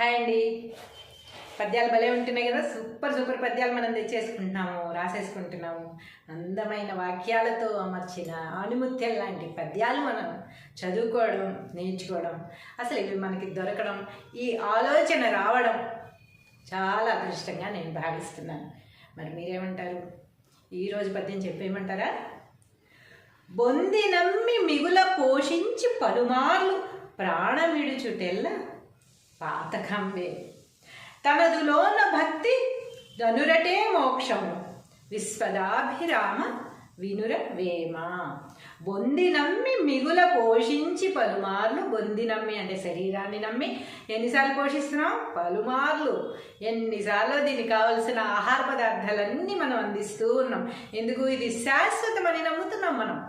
Hi అండి. పద్యాలు భలే ఉంటున్నాయి కదా. సూపర్ పద్యాలు మనం తెచ్చేసుకుంటున్నాము, రాసేసుకుంటున్నాము. అందమైన వాక్యాలతో అమర్చిన ఆణిముత్యం లాంటి పద్యాలు మనం చదువుకోవడం, నేర్చుకోవడం, అసలు ఇవి మనకి దొరకడం, ఈ ఆలోచన రావడం చాలా అదృష్టంగా నేను భావిస్తున్నాను. మరి మీరేమంటారు? ఈరోజు పద్యం చెప్పేయమంటారా? బొంది నమ్మి మిగుల పోషించి పలుమార్లు ప్రాణమిడుచుటెల్ల పాతకంబే తనదులోన భక్తి ధనురటే మోక్షము విశ్వదాభిరామ వినుర వేమ. బొంది నమ్మి మిగుల పోషించి పలుమార్లు. బొంది నమ్మి అంటే శరీరాన్ని నమ్మి ఎన్నిసార్లు పోషిస్తున్నాం? పలుమార్లు. ఎన్నిసార్లు దీనికి కావలసిన ఆహార పదార్థాలన్నీ మనం అందిస్తూ ఉన్నాం. ఎందుకు? ఇది శాశ్వతమని నమ్ముతున్నాం మనం.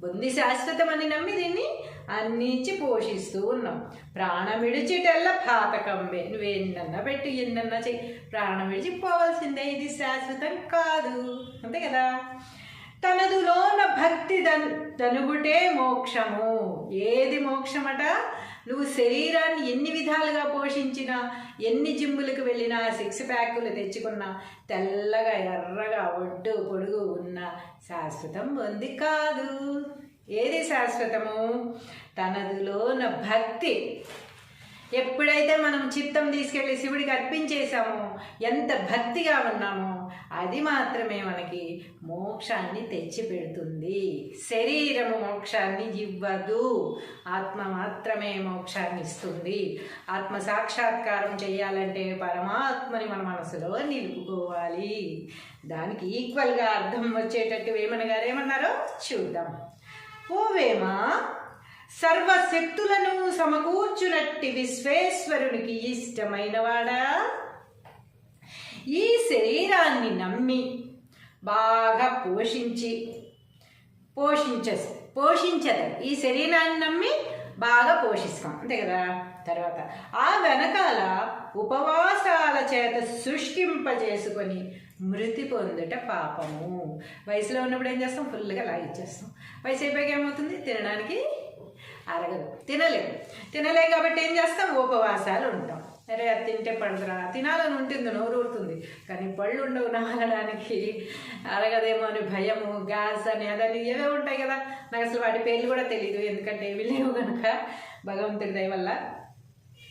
బొంది శాశ్వతమని నమ్మి దీన్ని అన్నించి పోషిస్తూ ఉన్నాం. ప్రాణం విడిచిటెల్ల పాతకంబే. నువ్వు ఎన్నన్నా పెట్టి ఎన్నన్నా చెయ్యి, ప్రాణం విడిచి పోవాల్సిందే. ఇది శాశ్వతం కాదు, అంతే కదా. తనదులోన భక్తి తనుగుటే మోక్షము. ఏది మోక్షమట? నువ్వు శరీరాన్ని ఎన్ని విధాలుగా పోషించినా, ఎన్ని జిమ్ములకు వెళ్ళినా, 6 ప్యాకులు తెచ్చుకున్నా, తెల్లగా ఎర్రగా ఒడ్డు పొడుగు ఉన్న శాశ్వతం ఉంది కాదు. ఏది శాశ్వతము? తనదులోన భక్తి. ఎప్పుడైతే మనం చిత్తం తీసుకెళ్ళి శివుడికి అర్పించేశామో, ఎంత భక్తిగా ఉన్నామో, అది మాత్రమే మనకి మోక్షాన్ని తెచ్చిపెడుతుంది. శరీరము మోక్షాన్ని ఇవ్వదు, ఆత్మ మాత్రమే మోక్షాన్ని ఇస్తుంది. ఆత్మ సాక్షాత్కారం చేయాలంటే పరమాత్మని మన మనసులో నిలుపుకోవాలి. దానికి ఈక్వల్గా అర్థం వచ్చేటట్టు వేమన గారు ఏమన్నారో చూద్దాం. ఓ వేమ, సర్వశక్తులను సమకూర్చునట్టి విశ్వేశ్వరునికి ఇష్టమైనవాడా, ఈ శరీరాన్ని నమ్మి బాగా పోషించదు. ఈ శరీరాన్ని నమ్మి బాగా పోషిస్తాం, అంతే కదా. తర్వాత ఆ వెనకాల ఉపవాసాల చేత శుష్కింపజేసుకొని మృతి పొందుట పాపము. వయసులో ఉన్నప్పుడు ఏం చేస్తాం? ఫుల్గా లాగిచ్చేస్తాం. వయసు అయిపోయాక ఏమవుతుంది? తినడానికి అరగదు, తినలేం కాబట్టి ఏం చేస్తాం? ఉపవాసాలు ఉంటాం. అరే అది తింటే పడుతురా, తినాలని ఉంటుంది, నోరు ఊరుతుంది, కానీ పళ్ళు ఉండవు నాగడానికి, అరగదేమో అని భయము, గ్యాస్ అని అదని ఏవో ఉంటాయి కదా. నాకు అసలు వాటి పేర్లు కూడా తెలియదు, ఎందుకంటే ఏవి లేవు కనుక భగవంతుడి దయ వల్ల.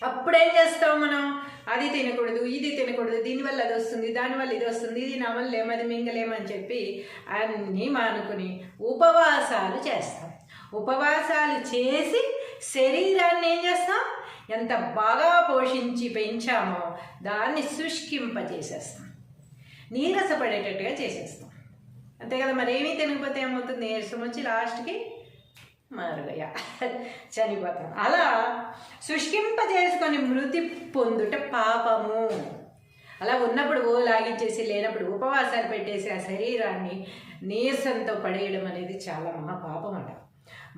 అప్పుడేం చేస్తాం మనం? అది తినకూడదు, ఇది తినకూడదు, దీనివల్ల అది వస్తుంది, దానివల్ల ఇది వస్తుంది, ఇది నమలేం, అది మింగలేమని చెప్పి అన్నీ మానుకుని ఉపవాసాలు చేస్తాం. ఉపవాసాలు చేసి శరీరాన్ని ఏం చేస్తాం? ఎంత బాగా పోషించి పెంచామో దాన్ని శుష్కింపజేసేస్తాం, నీరసపడేటట్టుగా చేసేస్తాం, అంతే కదా. మరి ఏమీ తినకపోతే ఏమవుతుంది? నీరసం వచ్చి లాస్ట్కి మరుగయ్యా చనిపోతాం. అలా శుష్కింపజేసుకొని మృతి పొందుట పాపము. అలా ఉన్నప్పుడు లాగించేసి, లేనప్పుడు ఉపవాసాలు పెట్టేసి ఆ శరీరాన్ని నీరసంతో పడేయడం అనేది చాలా మహాపాపం అట.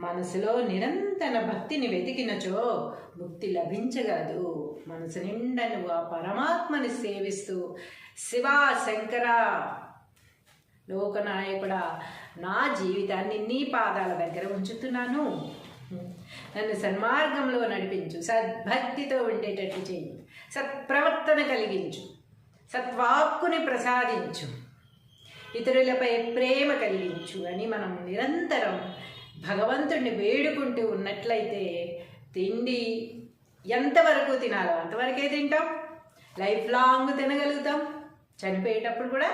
మనసులో నిరంతర భక్తిని వెతికినచో ముక్తి లభించగలదు. మనసు నిండా నువ్వు ఆ పరమాత్మని సేవిస్తూ, శివా శంకర లోకనాయకుడా, నా జీవితాన్ని నీ పాదాల దగ్గర ఉంచుతున్నాను, నన్ను సన్మార్గంలో నడిపించు, సద్భక్తితో ఉండేటట్టు చేయి, సత్ప్రవర్తన కలిగించు, సత్వాక్కుని ప్రసాదించు, ఇతరులపై ప్రేమ కలిగించు అని మనం నిరంతరం భగవంతుడిని వేడుకుంటూ ఉన్నట్లయితే తిండి ఎంతవరకు తినాలో అంతవరకే తింటాం, లైఫ్ లాంగ్ తినగలుగుతాం. చనిపోయేటప్పుడు కూడా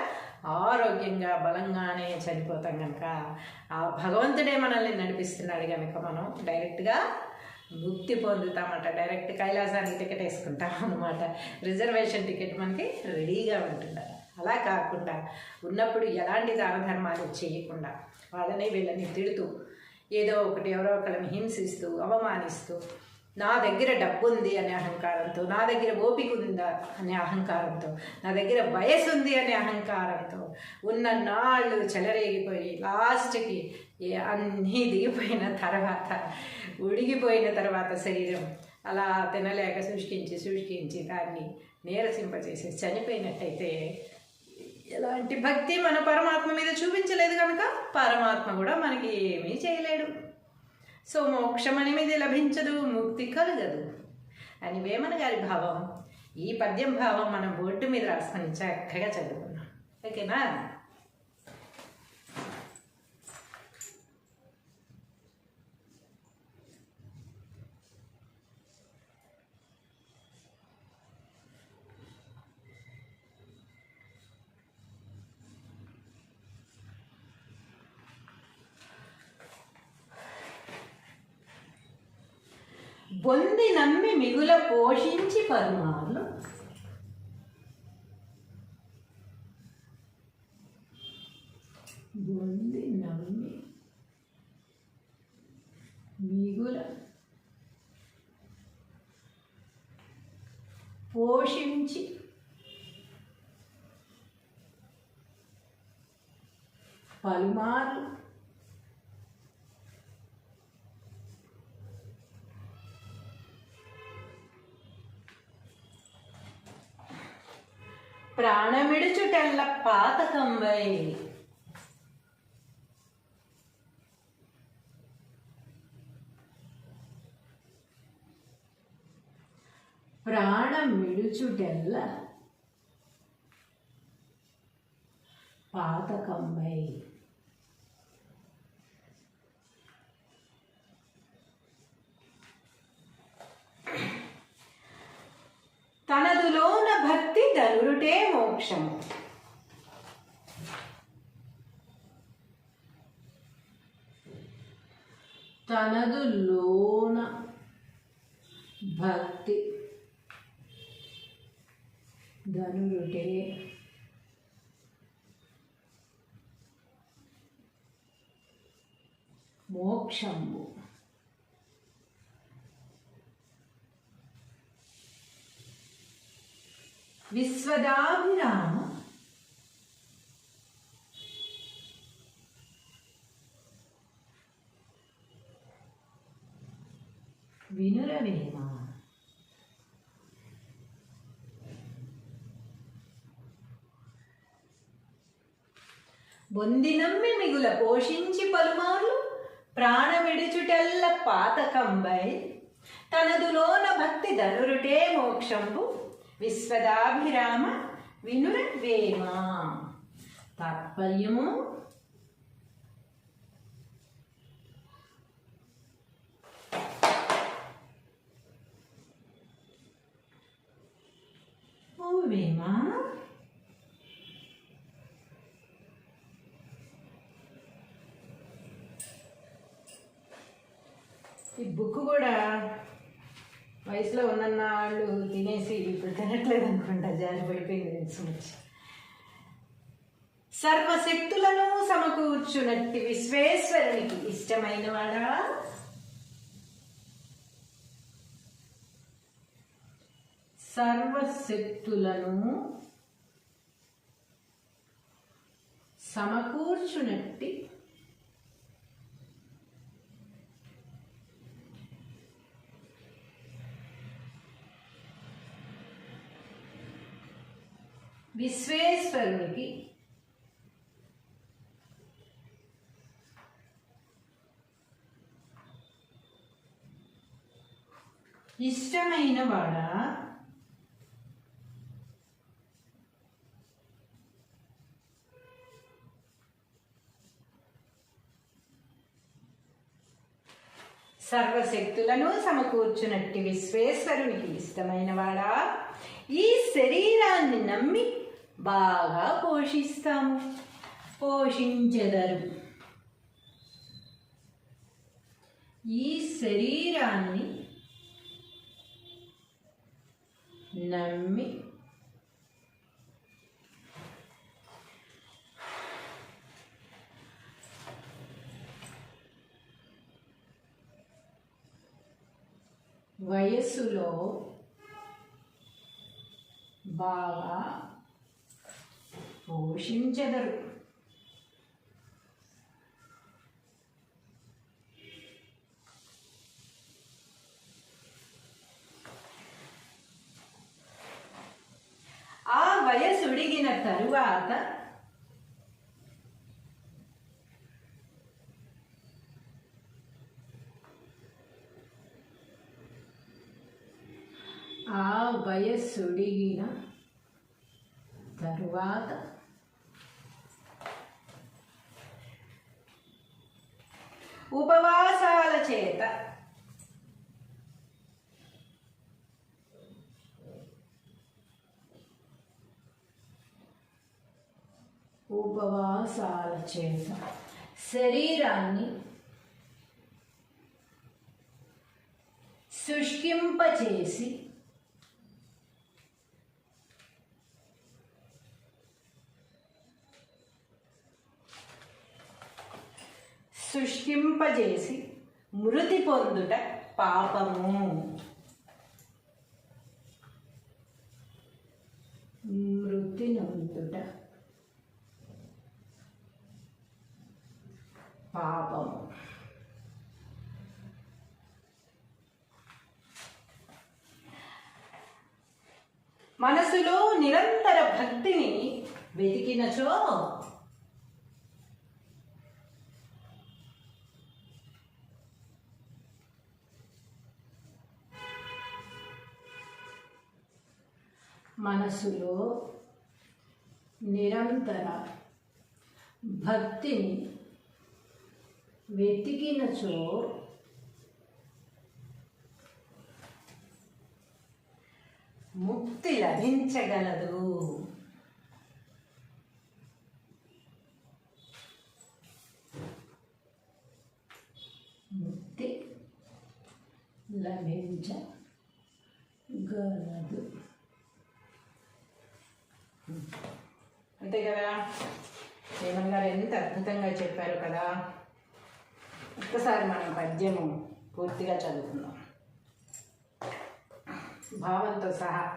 ఆరోగ్యంగా బలంగానే చనిపోతాం కనుక ఆ భగవంతుడే మనల్ని నడిపిస్తున్నాడు కనుక మనం డైరెక్ట్గా ముక్తి పొందుతామట. డైరెక్ట్ కైలాసానికి టికెట్ వేసుకుంటాం అన్నమాట. రిజర్వేషన్ టికెట్ మనకి రెడీగా ఉంటుంది. అలా కాకుండా ఉన్నప్పుడు ఎలాంటి దాన ధర్మాలు చేయకుండా, వాళ్ళని వీళ్ళని తిడుతూ, ఏదో ఒకటి ఎవరో ఒకరిని హింసిస్తూ, అవమానిస్తూ, నా దగ్గర డబ్బు ఉంది అనే అహంకారంతో, నా దగ్గర ఓపిక ఉందా అనే అహంకారంతో, నా దగ్గర వయసు ఉంది అనే అహంకారంతో ఉన్న నాళ్ళు చెలరేగిపోయి లాస్ట్కి అన్నీ దిగిపోయిన తర్వాత, ఉడిగిపోయిన తర్వాత శరీరం అలా తినలేక శుష్కించి దాన్ని నీరసింపచేసి చనిపోయినట్టయితే ఎలాంటి భక్తి మన పరమాత్మ మీద చూపించలేదు కనుక పరమాత్మ కూడా మనకి ఏమీ చేయలేడు. సో మోక్షం అనేది లభించదు, ముక్తి కలగదు అని వేమన గారి భావం. ఈ పద్యం భావం మనం బోర్డు మీద రాసుకొని చక్కగా చదువుకున్నాం. ఓకేనా? బొంది నమ్మి మిగుల పోషించి పలుమార్లు బొంది నమ్మి మిగుల పోషించి పలుమార్లు ప్రాణమిడుచుటెల్ల పాతకంబై ప్రాణమిడుచుటెల్ల పాతకంబై తనదులోన భక్తి ధనురుటే మోక్షము. తనదులోన భక్తి ధనురుటే మోక్షము. విశ్వదాభిరామ వినురవేమ. బొందినమ్మి మిగుల పోషించి పలుమార్లు ప్రాణమిడుచుటెల్ల పాతకంబై తనదులోన భక్తి ధనురుటే మోక్షంబు విశ్వదాభిరామ వినురవేమ. తాత్పర్యము ఓ వేమ, ఈ బుక్ కూడా వయసులో ఉన్నన్నాళ్ళు తినేసి ఇప్పుడు తినట్లేదు అనుకుంటా, జారి పడిపోయింది. సర్వశక్తులను సమకూర్చునట్టి విశ్వేశ్వరునికి ఇష్టమైన వాడా, సర్వశక్తులను సమకూర్చునట్టి విశ్వేశ్వరునికి ఇష్టమైన వాడా, సర్వశక్తులను సమకూర్చునట్టి విశ్వేశ్వరునికి ఇష్టమైన వాడా, ఈ శరీరాన్ని నమ్మి బాగా పోషిస్తాము, పోషించెదరు. ఈ శరీరాన్ని నమ్మి వయస్సులో బాగా పోషించెదరు. ఆ వయసుడిగిన తరువాత ఆ వయస్సుడిగిన తరువాత ఉపవాసాల చేత శరీరాన్ని శుష్కింపచేసి మృతి పొందుట పాపము. మృతి నొందుట పాపము. మనసులో నిరంతర భక్తిని వెతికినచో మనసులో నిరంతర భక్తిని వెతికినచో ముక్తి లభించగలదు. ముక్తి లభించగలదు. అంతే కదా. వేమన గారు ఎంత అద్భుతంగా చెప్పారు కదా. ఒక్కసారి మనం పద్యము పూర్తిగా చదువుకుందాం భావంతో సహా.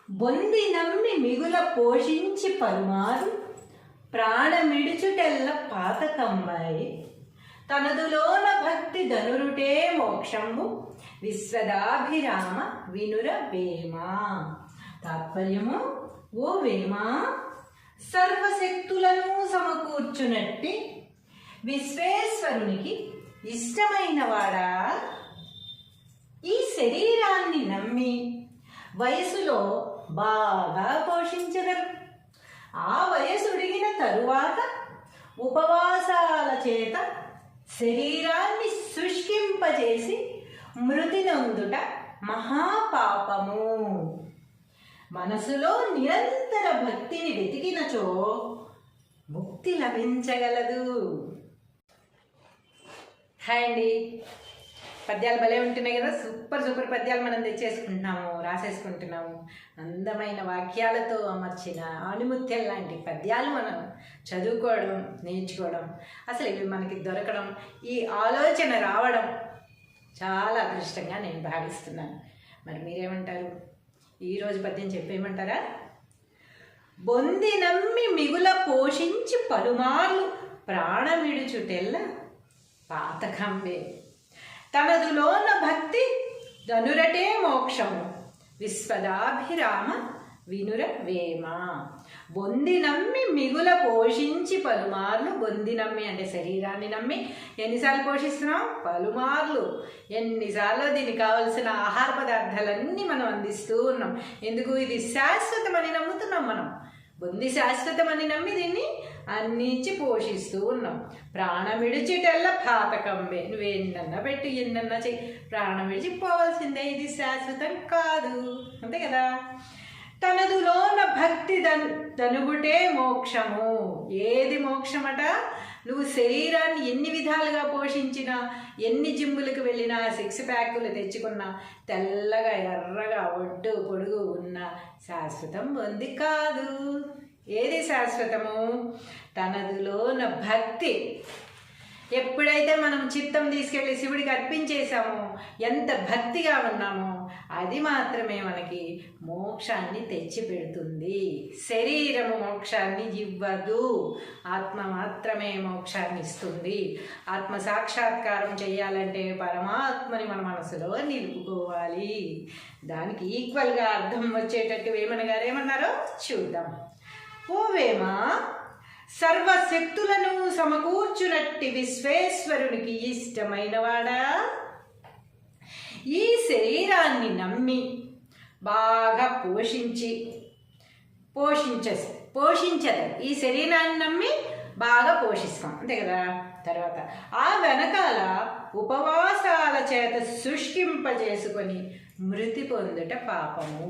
బొంది నమ్మి మిగుల పోషించి పలుమారు ప్రాణమిడుచుటెల్ల పాతకంబాయి తనదులోన భక్తి ధనురుటే మోక్షంబు విశ్వదాభిరామ వినుర వేమ. తాత్పర్యము, ఓ వేమ, సర్వశక్తులను సమకూర్చునట్టి విశ్వేశ్వరునికి ఇష్టమైన వాడా, ఈ శరీరాన్ని నమ్మి వయసులో బాగా పోషించగలరు. ఆ వయసు ఉడిగిన తరువాత ఉపవాసాల చేత శరీరాన్ని శుష్కింపజేసి మృతి నొందుట మహాపాపము. మనసులో నిరంతర భక్తిని వెతికినచో ముక్తి లభించగలదు. హాయ్ అండి, పద్యాలు భలే ఉంటున్నాయి కదా. సూపర్ పద్యాలు మనం తెచ్చేసుకుంటున్నాము, రాసేసుకుంటున్నాము. అందమైన వాక్యాలతో అమర్చిన ఆణిముత్యం లాంటి పద్యాలు మనం చదువుకోవడం, నేర్చుకోవడం, అసలు ఇవి మనకి దొరకడం, ఈ ఆలోచన రావడం చాలా అదృష్టంగా నేను భావిస్తున్నాను. మరి మీరేమంటారు? ఈరోజు పద్యం చెప్పేయమంటారా? బొంది నమ్మి మిగుల పోషించి పలుమార్లు ప్రాణమిడుచుటెల్ల పాతకంబే తనదులోన భక్తి ధనురటే మోక్షము విశ్వదాభిరామ వినుర వేమ. బొంది నమ్మి మిగుల పోషించి పలుమార్లు. బొంది నమ్మి అంటే శరీరాన్ని నమ్మి ఎన్నిసార్లు పోషిస్తున్నాం? పలుమార్లు. ఎన్నిసార్లు దీనికి కావలసిన ఆహార పదార్థాలన్నీ మనం అందిస్తూ ఉన్నాం. ఎందుకు? ఇది శాశ్వతమని నమ్ముతున్నాం మనం. బొంది శాశ్వతమని నమ్మి దీన్ని అన్నించి పోషిస్తూ ఉన్నాం. ప్రాణం విడిచిటెల్ల పాతకంబే. నువ్వేనన్నా పెట్టి ఎన్నన్నా చెయ్యి, ప్రాణం విడిచిపోవాల్సిందే. ఇది శాశ్వతం కాదు. అంతే కదా. తనదులోన భక్తి ధనుగుటే మోక్షము. ఏది మోక్షమట? నువ్వు శరీరాన్ని ఎన్ని విధాలుగా పోషించినా, ఎన్ని జిమ్ములకు వెళ్ళినా, సిక్స్ ప్యాకులు తెచ్చుకున్నా, తెల్లగా ఎర్రగా ఒడ్డు పొడుగు ఉన్న శాశ్వతం పొంది కాదు. ఏది శాశ్వతము? తనదులోన భక్తి. ఎప్పుడైతే మనం చిత్తం తీసుకెళ్ళి శివుడికి అర్పించేశామో, ఎంత భక్తిగా ఉన్నామో, అది మాత్రమే మనకి మోక్షాన్ని తెచ్చిపెడుతుంది. శరీరము మోక్షాన్ని ఇవ్వదు, ఆత్మ మాత్రమే మోక్షాన్ని ఇస్తుంది. ఆత్మ సాక్షాత్కారం చేయాలంటే పరమాత్మని మన మనసులో నిలుపుకోవాలి. దానికి ఈక్వల్గా అర్థం వచ్చేటట్టు వేమన గారు ఏమన్నారో చూద్దాం. ఓ వేమ, సర్వశక్తులను సమకూర్చునట్టి విశ్వేశ్వరునికి ఇష్టమైనవాడా, ఈ శరీరాన్ని నమ్మి బాగా పోషించదు. ఈ శరీరాన్ని నమ్మి బాగా పోషిస్తాం, అంతే కదా. తర్వాత ఆ వెనకాల ఉపవాసాల చేత శుష్కింపజేసుకొని మృతి పొందుట పాపము.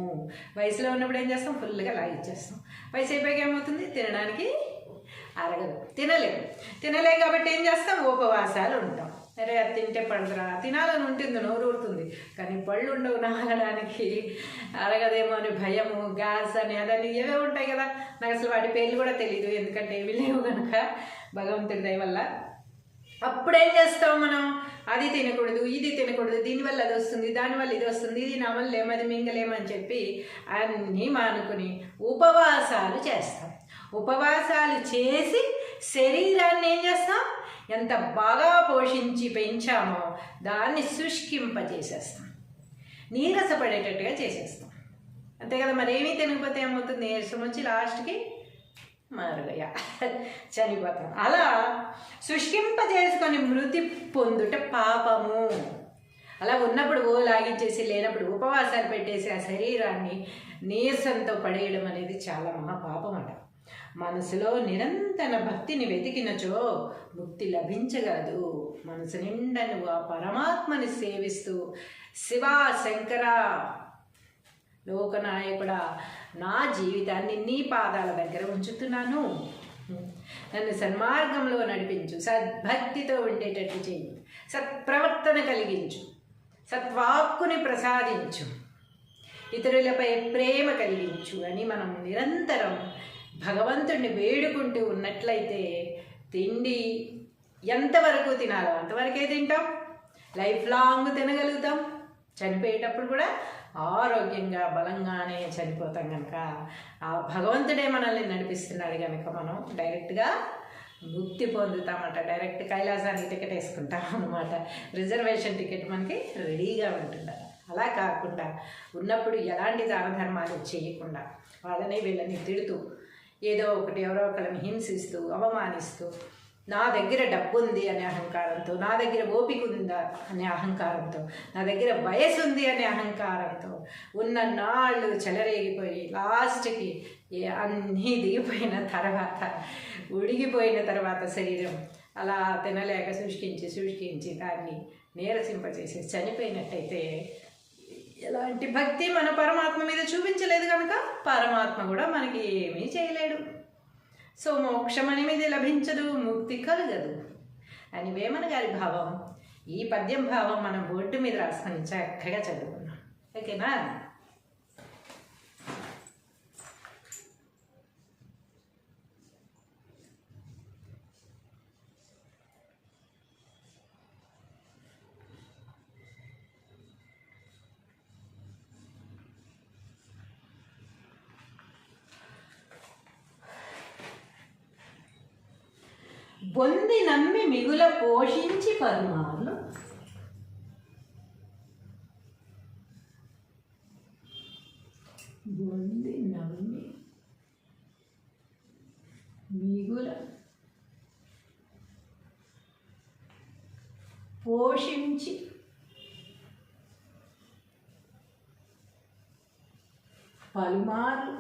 వయసులో ఉన్నప్పుడు ఏం చేస్తాం, ఫుల్గా లాగిచ్చేస్తాం. వయసు అయిపోయాక ఏమవుతుంది, తినడానికి అరగదు, తినలేం కాబట్టి ఏం చేస్తాం, ఉపవాసాలు ఉంటాం. అరే అది తింటే పడదురా, తినాలని ఉంటుంది, నోరు ఊరుతుంది, కానీ పళ్ళు ఉండవు నానడానికి, అరగదేమో అని భయము, గ్యాస్ అని అదని ఏవే ఉంటాయి కదా. నాకు అసలు వాటి పేర్లు కూడా తెలియదు, ఎందుకంటే ఏవి లేవు కనుక భగవంతుడి దయ వల్ల. అప్పుడేం చేస్తాం మనం, అది తినకూడదు, ఇది తినకూడదు, దీనివల్ల అది వస్తుంది, దానివల్ల ఇది వస్తుంది, ఇది నమలేం, అది మింగలేమని చెప్పి అన్నీ మానుకుని ఉపవాసాలు చేస్తాం. ఉపవాసాలు చేసి శరీరాన్ని ఏం చేస్తాం, ఎంత బాగా పోషించి పెంచామో దాన్ని శుష్కింపజేసేస్తాం, నీరసపడేటట్టుగా చేసేస్తాం, అంతే కదా. మరేమీ తినకపోతే ఏమవుతుంది, నీరసం వచ్చి లాస్ట్కి మరుగయ్యా చనిపోతాం. అలా శుష్కింపజేసుకొని మృతి పొందుట పాపము. అలా ఉన్నప్పుడు లాగించేసి, లేనప్పుడు ఉపవాసాలు పెట్టేసి ఆ శరీరాన్ని నీరసంతో పడేయడం అనేది చాలా మహాపాపం అట. మనసులో నిరంతర భక్తిని వెతికినచో ముక్తి లభించగలదు. మనసు నిండా నువ్వు ఆ పరమాత్మని సేవిస్తూ, శివా శంకర లోకనాయకుడా, నా జీవితాన్ని నీ పాదాల దగ్గర ఉంచుతున్నాను, నన్ను సన్మార్గంలో నడిపించు, సద్భక్తితో ఉండేటట్టు చేయి, సత్ప్రవర్తన కలిగించు, సత్వాక్కుని ప్రసాదించు, ఇతరులపై ప్రేమ కలిగించు అని మనం నిరంతరం భగవంతుడిని వేడుకుంటూ ఉన్నట్లయితే తిండి ఎంతవరకు తినాలో అంతవరకే తింటాం, లైఫ్ లాంగ్ తినగలుగుతాం, చనిపోయేటప్పుడు కూడా ఆరోగ్యంగా బలంగానే చనిపోతాం. కనుక ఆ భగవంతుడే మనల్ని నడిపిస్తున్నాడు కనుక మనం డైరెక్ట్గా ముక్తి పొందుతామట. డైరెక్ట్ కైలాసానికి టికెట్ వేసుకుంటాం అన్నమాట. రిజర్వేషన్ టికెట్ మనకి రెడీగా ఉంటుంది. అలా కాకుండా ఉన్నప్పుడు ఎలాంటి దాన ధర్మాలు చేయకుండా వాళ్ళని వీళ్ళని తిడుతూ, ఏదో ఒకటి ఎవరో ఒకరిని హింసిస్తూ, అవమానిస్తూ, నా దగ్గర డబ్బు ఉంది అనే అహంకారంతో, నా దగ్గర ఓపిక ఉందా అనే అహంకారంతో, నా దగ్గర వయసు ఉంది అనే అహంకారంతో ఉన్న నాళ్ళు చెలరేగిపోయి లాస్ట్కి అన్నీ దిగిపోయిన తర్వాత, ఉడిగిపోయిన తర్వాత శరీరం అలా తినలేక శుష్కించి దాన్ని నీరసింపచేసి చనిపోయినట్టయితే ఎలాంటి భక్తి మన పరమాత్మ మీద చూపించలేదు కనుక పరమాత్మ కూడా మనకి ఏమీ చేయలేడు. సో మోక్షం అనేది లభించదు, ముక్తి కలగదు అని వేమన గారి భావం. ఈ పద్యం భావం మనం బోర్డు మీద రాసుకొని చక్కగా చదువుకున్నాం. ఓకేనా? బొంది నమ్మి మిగుల పోషించి పరుమార్లు బొంది నమ్మి మిగుల పోషించి పలుమార్లు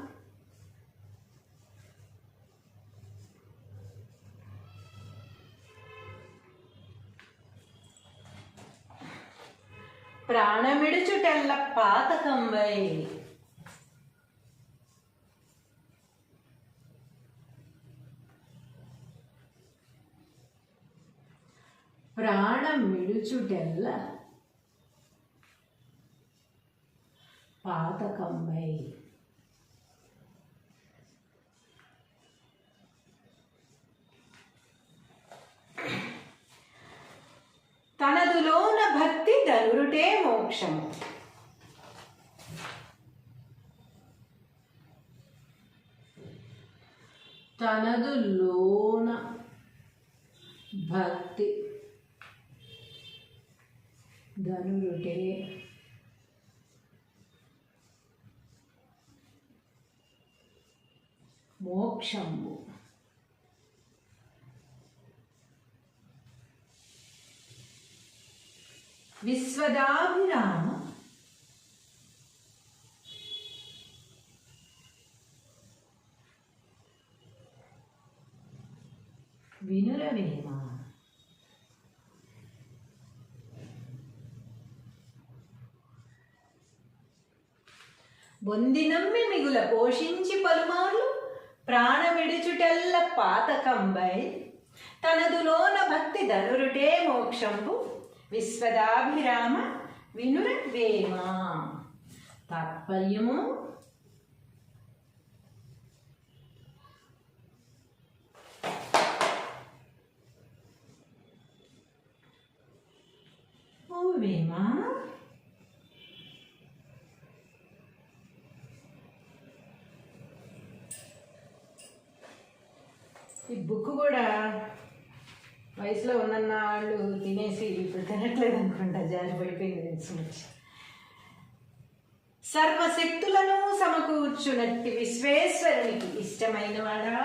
ప్రాణమిడుచుటెల్ల పాతకంవై ప్రాణమిడుచుటెల్ల పాతకంవై తనదులోన భక్తి ధనురుటే మోక్షము. తనదులోన భక్తి ధనురుటే మోక్షము. విశ్వదాభిరామ వినురవేమ. బొందినమ్మి మిగుల పోషించి పలుమార్లు ప్రాణమిడుచుటెల్ల పాతకంబై తనదులోన భక్తి ధనురుటే మోక్షంబు విశ్వదాభిరామ వినురవేమ. తాత్పర్యము: ఓ వేమ, ఈ బుక్ కూడా వయసులో ఉన్నన్నాళ్ళు తినేసి ఇప్పుడు తినట్లేదు అనుకుంటా, జారి పడిపోయింది నుంచి. సర్వశక్తులను సమకూర్చునట్టి విశ్వేశ్వరునికి ఇష్టమైన వాడా,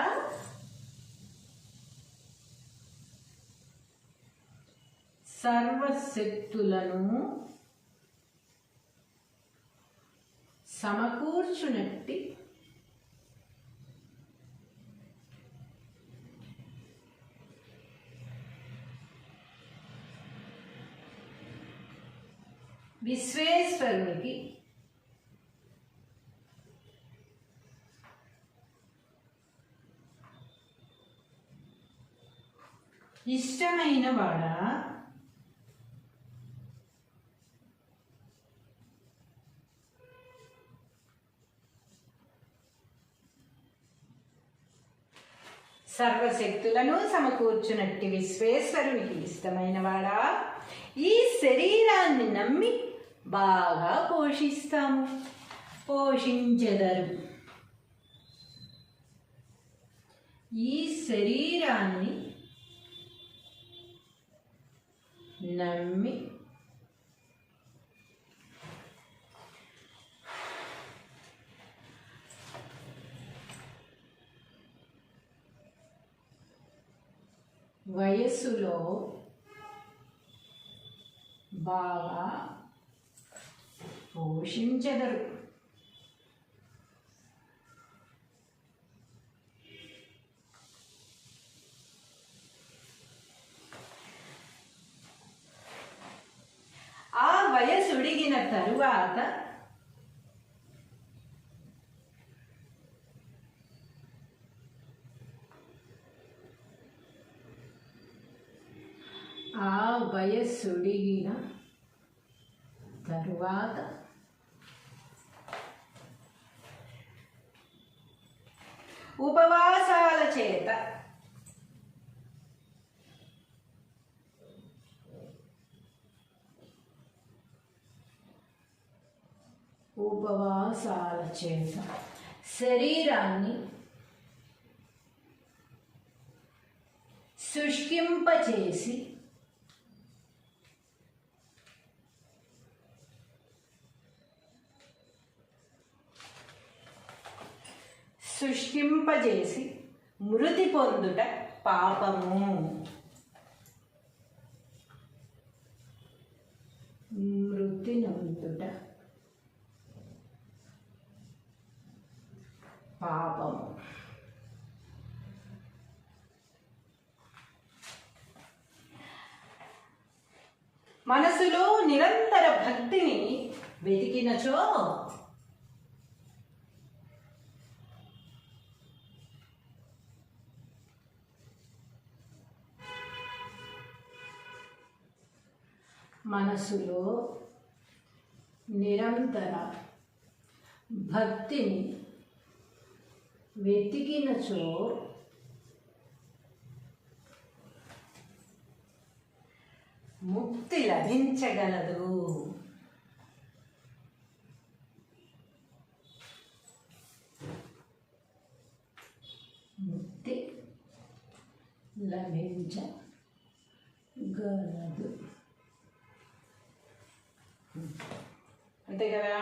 సర్వశక్తులను సమకూర్చునట్టి విశ్వేశ్వరునికి ఇష్టమైన వాడా, సర్వశక్తులను సమకూర్చునట్టి విశ్వేశ్వరునికి ఇష్టమైన వాడా, ఈ శరీరాన్ని నమ్మి బాగా పోషిస్తాము, పోషించెదరు. ఈ శరీరాన్ని నమ్మి వయస్సులో బాగా పోషించెదరు. ఆ వయసుడిగిన తరువాత ఉపవాసాల చేత శరీరాన్ని శుష్కింపచేసి మృతి పొందుట పాపము. మృతి నొందుట పాపము. మనసులో నిరంతర భక్తిని వెతికినచో మనసులో నిరంతర భక్తిని వెతికినచో ముక్తి లభించగలదు. ముక్తి లభించగలదు. అంతే కదా,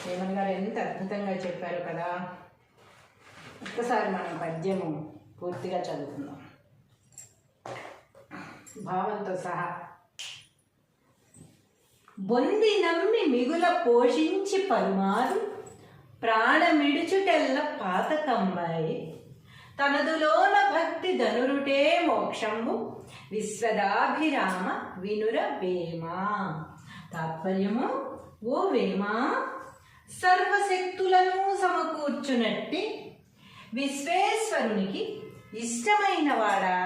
వేమన్ గారు ఎంత అద్భుతంగా చెప్పారు కదా. ఒక్కసారి మనం పద్యము పూర్తిగా చదువుకుందాం భావంతో సహా. బొంది నమ్మి మిగుల పోషించి పలుమారు ప్రాణమిడుచుటెల్ల పాతకంబాయి తనదులోన భక్తి ధనురుటే మోక్షంబు విశ్వదాభిరామ వినుర వేమ. తాత్పర్యము, ఓ వేమ, సర్వశక్తులను సమకూర్చునట్టి విశ్వేశ్వరునికి ఇష్టమైన వాడా,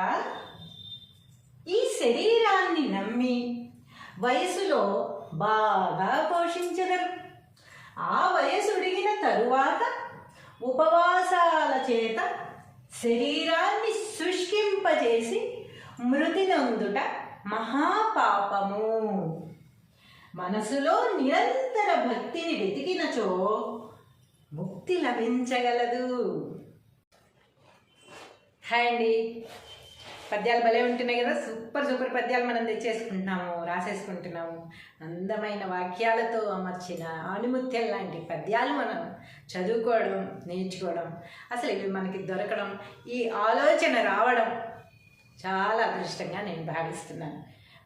ఈ శరీరాన్ని నమ్మి వయసులో బాగా పోషించగలరు. ఆ వయసు ఉడిగిన తరువాత ఉపవాసాల చేత శరీరాన్ని శుష్కింపజేసి మృతి నొందుట మహాపాపము. మనసులో నిరంతర భక్తిని వెతికినచో ముక్తి లభించగలదు. హాయ్ అండి, పద్యాలు భలే ఉంటున్నాయి కదా. సూపర్ పద్యాలు మనం తెచ్చేసుకుంటున్నాము, రాసేసుకుంటున్నాము. అందమైన వాక్యాలతో అమర్చిన ఆణిముత్యం లాంటి పద్యాలు మనం చదువుకోవడం, నేర్చుకోవడం, అసలు ఇవి మనకి దొరకడం, ఈ ఆలోచన రావడం చాలా అదృష్టంగా నేను భావిస్తున్నాను.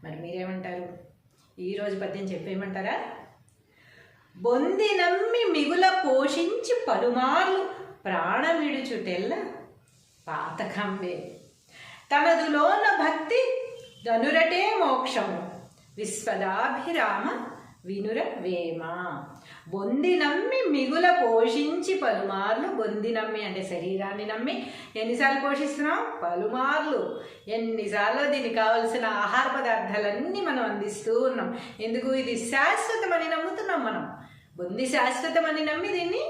మరి మీరేమంటారు? ఈరోజు పద్యం చెప్పేయమంటారా? బొంది నమ్మి మిగుల పోషించి పలుమార్లు ప్రాణమిడుచుటెల్ల పాతకంబే తనదులోన భక్తి ధనురటే మోక్షము విశ్వదాభిరామ వినుర వేమ. బొంది నమ్మి మిగుల పోషించి పలుమార్లు. బొంది నమ్మి అంటే శరీరాన్ని నమ్మి ఎన్నిసార్లు పోషిస్తున్నాం? పలుమార్లు. ఎన్నిసార్లు దీనికి కావలసిన ఆహార పదార్థాలన్నీ మనం అందిస్తూ ఉన్నాం. ఎందుకు? ఇది శాశ్వతమని నమ్ముతున్నాం మనం. బొంది శాశ్వతమని నమ్మి దీన్ని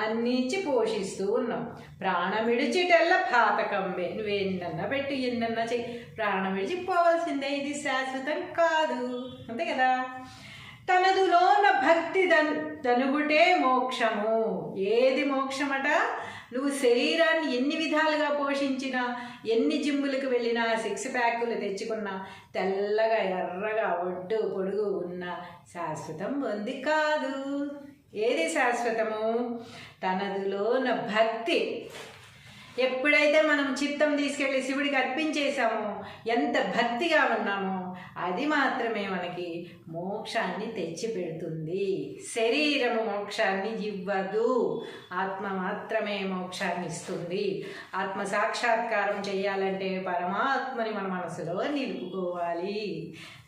అన్నించి పోషిస్తూ ఉన్నాం. ప్రాణమిడిచిటెల్ల పాతకంబే. నువ్వు ఎన్నన్నా పెట్టి ఎన్నన్నా చెయ్యి, ప్రాణం విడిచిపోవాల్సిందే. ఇది శాశ్వతం కాదు, అంతే కదా. తనదులోన భక్తి ధనుగుటే మోక్షము. ఏది మోక్షమట? నువ్వు శరీరాన్ని ఎన్ని విధాలుగా పోషించినా, ఎన్ని జిమ్ములకు వెళ్ళినా, సిక్స్ ప్యాకులు తెచ్చుకున్నా, తెల్లగా ఎర్రగా ఒడ్డు పొడుగు ఉన్న శాశ్వతం పొంది కాదు. ఏది శాశ్వతము? తనదులోన భక్తి. ఎప్పుడైతే మనం చిత్తం తీసుకెళ్ళి శివుడికి అర్పించేశామో, ఎంత భక్తిగా ఉన్నామో, అది మాత్రమే మనకి మోక్షాన్ని తెచ్చిపెడుతుంది. శరీరము మోక్షాన్ని ఇవ్వదు, ఆత్మ మాత్రమే మోక్షాన్ని ఇస్తుంది. ఆత్మ సాక్షాత్కారం చేయాలంటే పరమాత్మని మన మనసులో నిలుపుకోవాలి.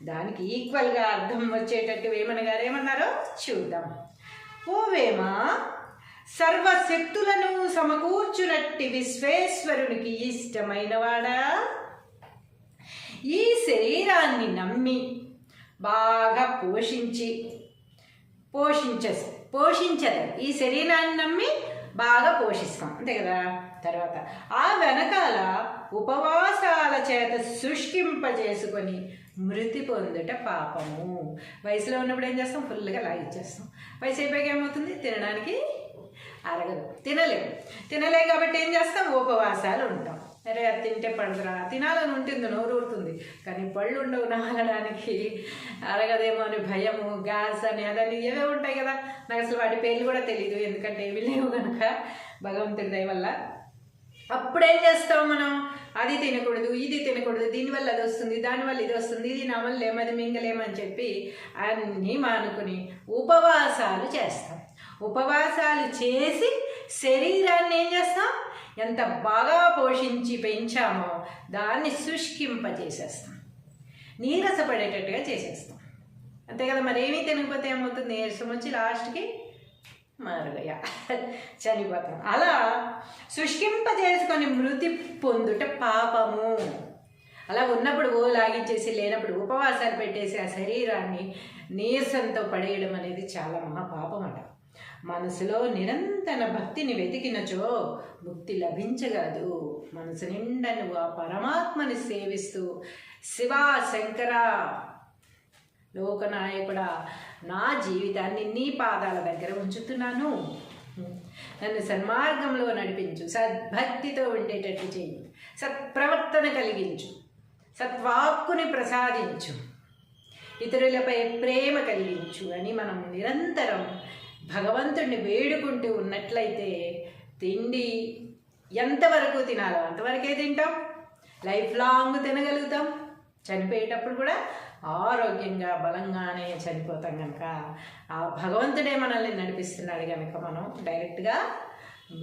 దానికి ఈక్వల్గా అర్థం వచ్చేటట్టు వేమన గారు ఏమన్నారో చూద్దాం. ఓ వేమ, సర్వశక్తులను సమకూర్చునట్టి విశ్వేశ్వరునికి ఇష్టమైన వాడా, ఈ శరీరాన్ని నమ్మి బాగా పోషించదు. ఈ శరీరాన్ని నమ్మి బాగా పోషిస్తాం, అంతే కదా. తర్వాత ఆ వెనకాల ఉపవాసాల చేత శుష్కింపజేసుకొని మృతి పొందుట పాపము. వయసులో ఉన్నప్పుడు ఏం చేస్తాం? ఫుల్గా లాగిచ్చేస్తాం. వయసు అయిపోయాక ఏమవుతుంది? తినడానికి అరగదు, తినలేం కాబట్టి ఏం చేస్తాం? ఉపవాసాలు ఉంటాం. అరే అది తింటే పడుతురా, తినాలని ఉంటుంది, నోరు ఊరుతుంది, కానీ పళ్ళు ఉండవు నానడానికి, అరగదేమో అని భయము, గ్యాస్ అని అదని ఏవో ఉంటాయి కదా. నాకు అసలు వాటి పేర్లు కూడా తెలియదు, ఎందుకంటే ఏమి లేవు కనుక భగవంతుడి దయ వల్ల. అప్పుడేం చేస్తాం మనం? అది తినకూడదు, ఇది తినకూడదు, దీనివల్ల అది వస్తుంది, దానివల్ల ఇది వస్తుంది, ఇది నమలేం, అది మింగలేమని చెప్పి అన్నీ మానుకుని ఉపవాసాలు చేస్తాం. ఉపవాసాలు చేసి శరీరాన్ని ఏం చేస్తాం? ఎంత బాగా పోషించి పెంచామో దాన్ని శుష్కింపజేసేస్తాం, నీరసపడేటట్టుగా చేసేస్తాం, అంతే కదా. మరి ఏమీ తినకపోతే ఏమవుతుంది? నీరసం వచ్చి లాస్ట్కి మరుగయ చనిపోతాం. అలా శుష్కింపజేసుకొని మృతి పొందుట పాపము. అలా ఉన్నప్పుడు ఓ లాగించేసి, లేనప్పుడు ఉపవాసాలు పెట్టేసి ఆ శరీరాన్ని నీరసంతో పడేయడం అనేది చాలా మహాపాపం అట. మనసులో నిరంతర భక్తిని వెతికినచో ముక్తి లభించగలదు. మనసు నిండా నువ్వు ఆ పరమాత్మని సేవిస్తూ, శివా శంకర లోకనాయకుడా, నా జీవితాన్ని నీ పాదాల దగ్గర ఉంచుతున్నాను, నన్ను సన్మార్గంలో నడిపించు, సద్భక్తితో ఉండేటట్టు చేయి, సత్ప్రవర్తన కలిగించు, సత్వాక్కుని ప్రసాదించు, ఇతరులపై ప్రేమ కలిగించు అని మనం నిరంతరం భగవంతుడిని వేడుకుంటూ ఉన్నట్లయితే తిండి ఎంతవరకు తినాలో అంతవరకే తింటాం, లైఫ్ లాంగ్ తినగలుగుతాం. చనిపోయేటప్పుడు కూడా ఆరోగ్యంగా బలంగానే చనిపోతాం కనుక ఆ భగవంతుడే మనల్ని నడిపిస్తున్నాడు కనుక మనం డైరెక్ట్గా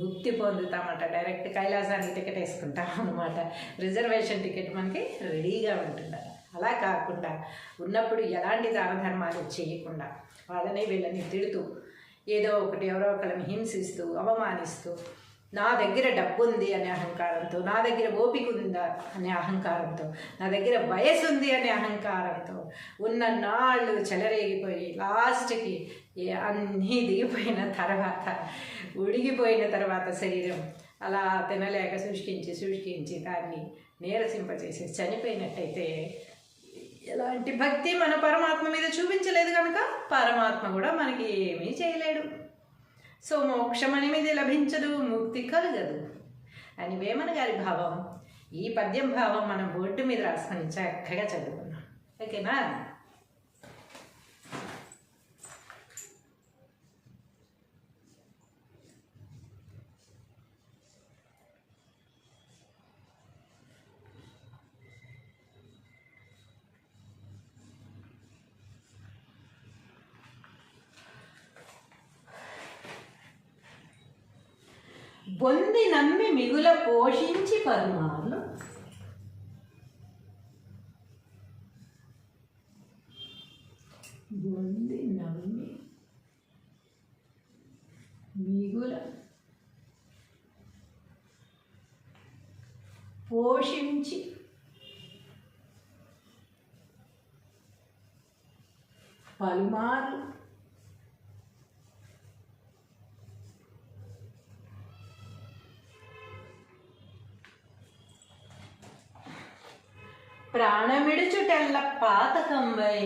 ముక్తి పొందుతామట. డైరెక్ట్ కైలాసానికి టికెట్ వేసుకుంటాం అన్నమాట. రిజర్వేషన్ టికెట్ మనకి రెడీగా ఉంటుంది. అలా కాకుండా ఉన్నప్పుడు ఎలాంటి దాన ధర్మాలు చేయకుండా వాళ్ళని వీళ్ళని తిడుతూ ఏదో ఒకటి ఎవరో ఒకళ్ళని హింసిస్తూ అవమానిస్తూ నా దగ్గర డబ్బు ఉంది అనే అహంకారంతో, నా దగ్గర ఓపిక ఉందా అనే అహంకారంతో, నా దగ్గర వయసు ఉంది అనే అహంకారంతో ఉన్న నాళ్ళు చెలరేగిపోయి లాస్ట్కి అన్నీ దిగిపోయిన తర్వాత, ఉడిగిపోయిన తర్వాత శరీరం అలా తినలేక శుష్కించి దాన్ని నీరసింపచేసి చనిపోయినట్టయితే ఎలాంటి భక్తి మన పరమాత్మ మీద చూపించలేదు కనుక పరమాత్మ కూడా మనకి ఏమీ చేయలేడు. సో మోక్షం అనేది లభించదు, ముక్తి కలగదు అని వేమన గారి భావం. ఈ పద్యం భావం మనం బోర్డు మీద రాసుకొని చక్కగా చదువుకున్నాం. ఓకేనా? బొంది నమ్మి మిగుల పోషించి పరుమార్లు బొంది నమ్మి మిగుల పోషించి పలుమార్లు ప్రాణమిడుచుటెల్ల పాతకంబై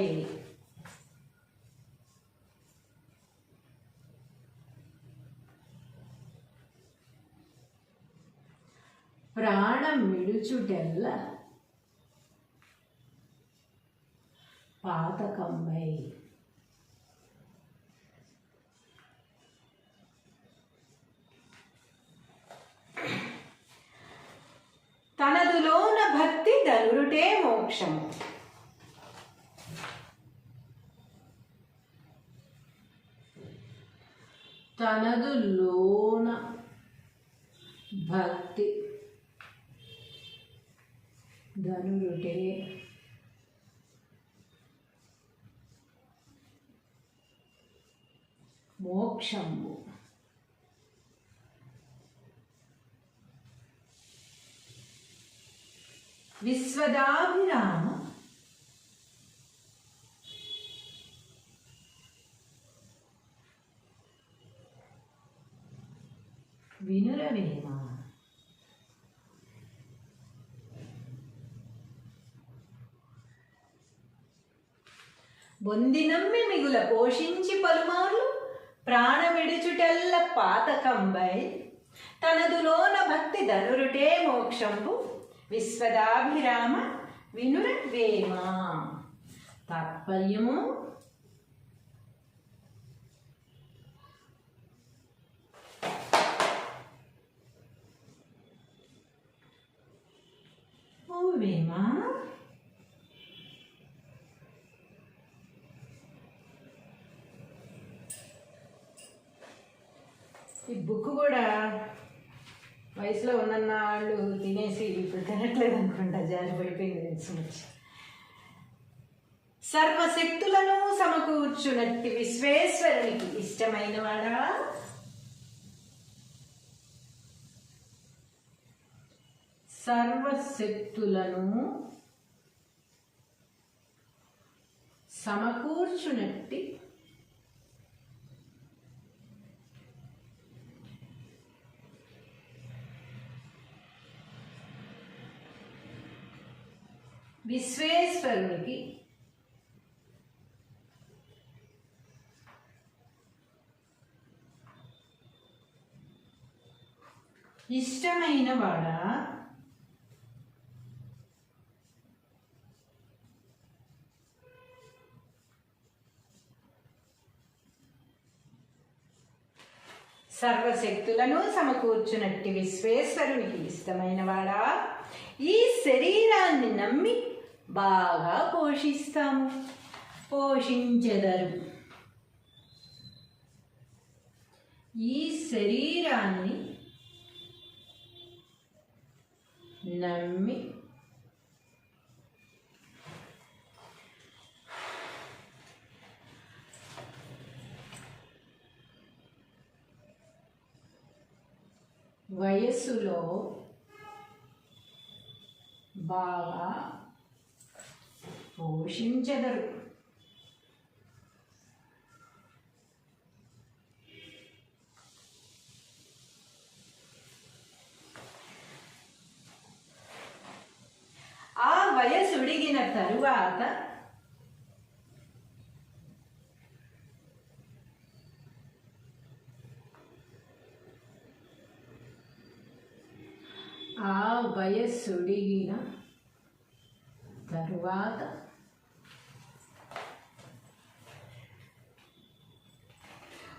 ప్రాణమిడుచుటెల్ల పాతకంబై తనదులోన భక్తి ధనురుటే మోక్షము. తనదులోన భక్తి ధనురుటే మోక్షము. విశ్వదాభిరామ వినురవేమ. బొందినమ్మి మిగుల పోషించి పలుమార్లు ప్రాణమిడుచుటెల్ల పాతకంబై తనదులోన భక్తి ధనురుటే మోక్షంబు విశ్వదాభిరామ వినురవేమ. తాత్పర్యము ఓ వేమ, ఈ బుక్ కూడా వయసులో ఉన్నన్నాళ్ళు తినేసి ఇప్పుడు తినట్లేదు అనుకుంటా, జారిపడిపోయింది తెలుసు. సర్వశక్తులను సమకూర్చునట్టి విశ్వేశ్వరునికి ఇష్టమైన వాడా, సర్వశక్తులను సమకూర్చునట్టి విశ్వేశ్వరునికి ఇష్టమైన వాడా, సర్వశక్తులను సమకూర్చునట్టి విశ్వేశ్వరునికి ఇష్టమైన వాడా, ఈ శరీరాన్ని నమ్మి బాగా పోషిస్తాము. పోషించెదరు. ఈ శరీరాన్ని నమ్మి వయస్సులో బాగా పోషించెదరు. ఆ వయసుడిగిన తరువాత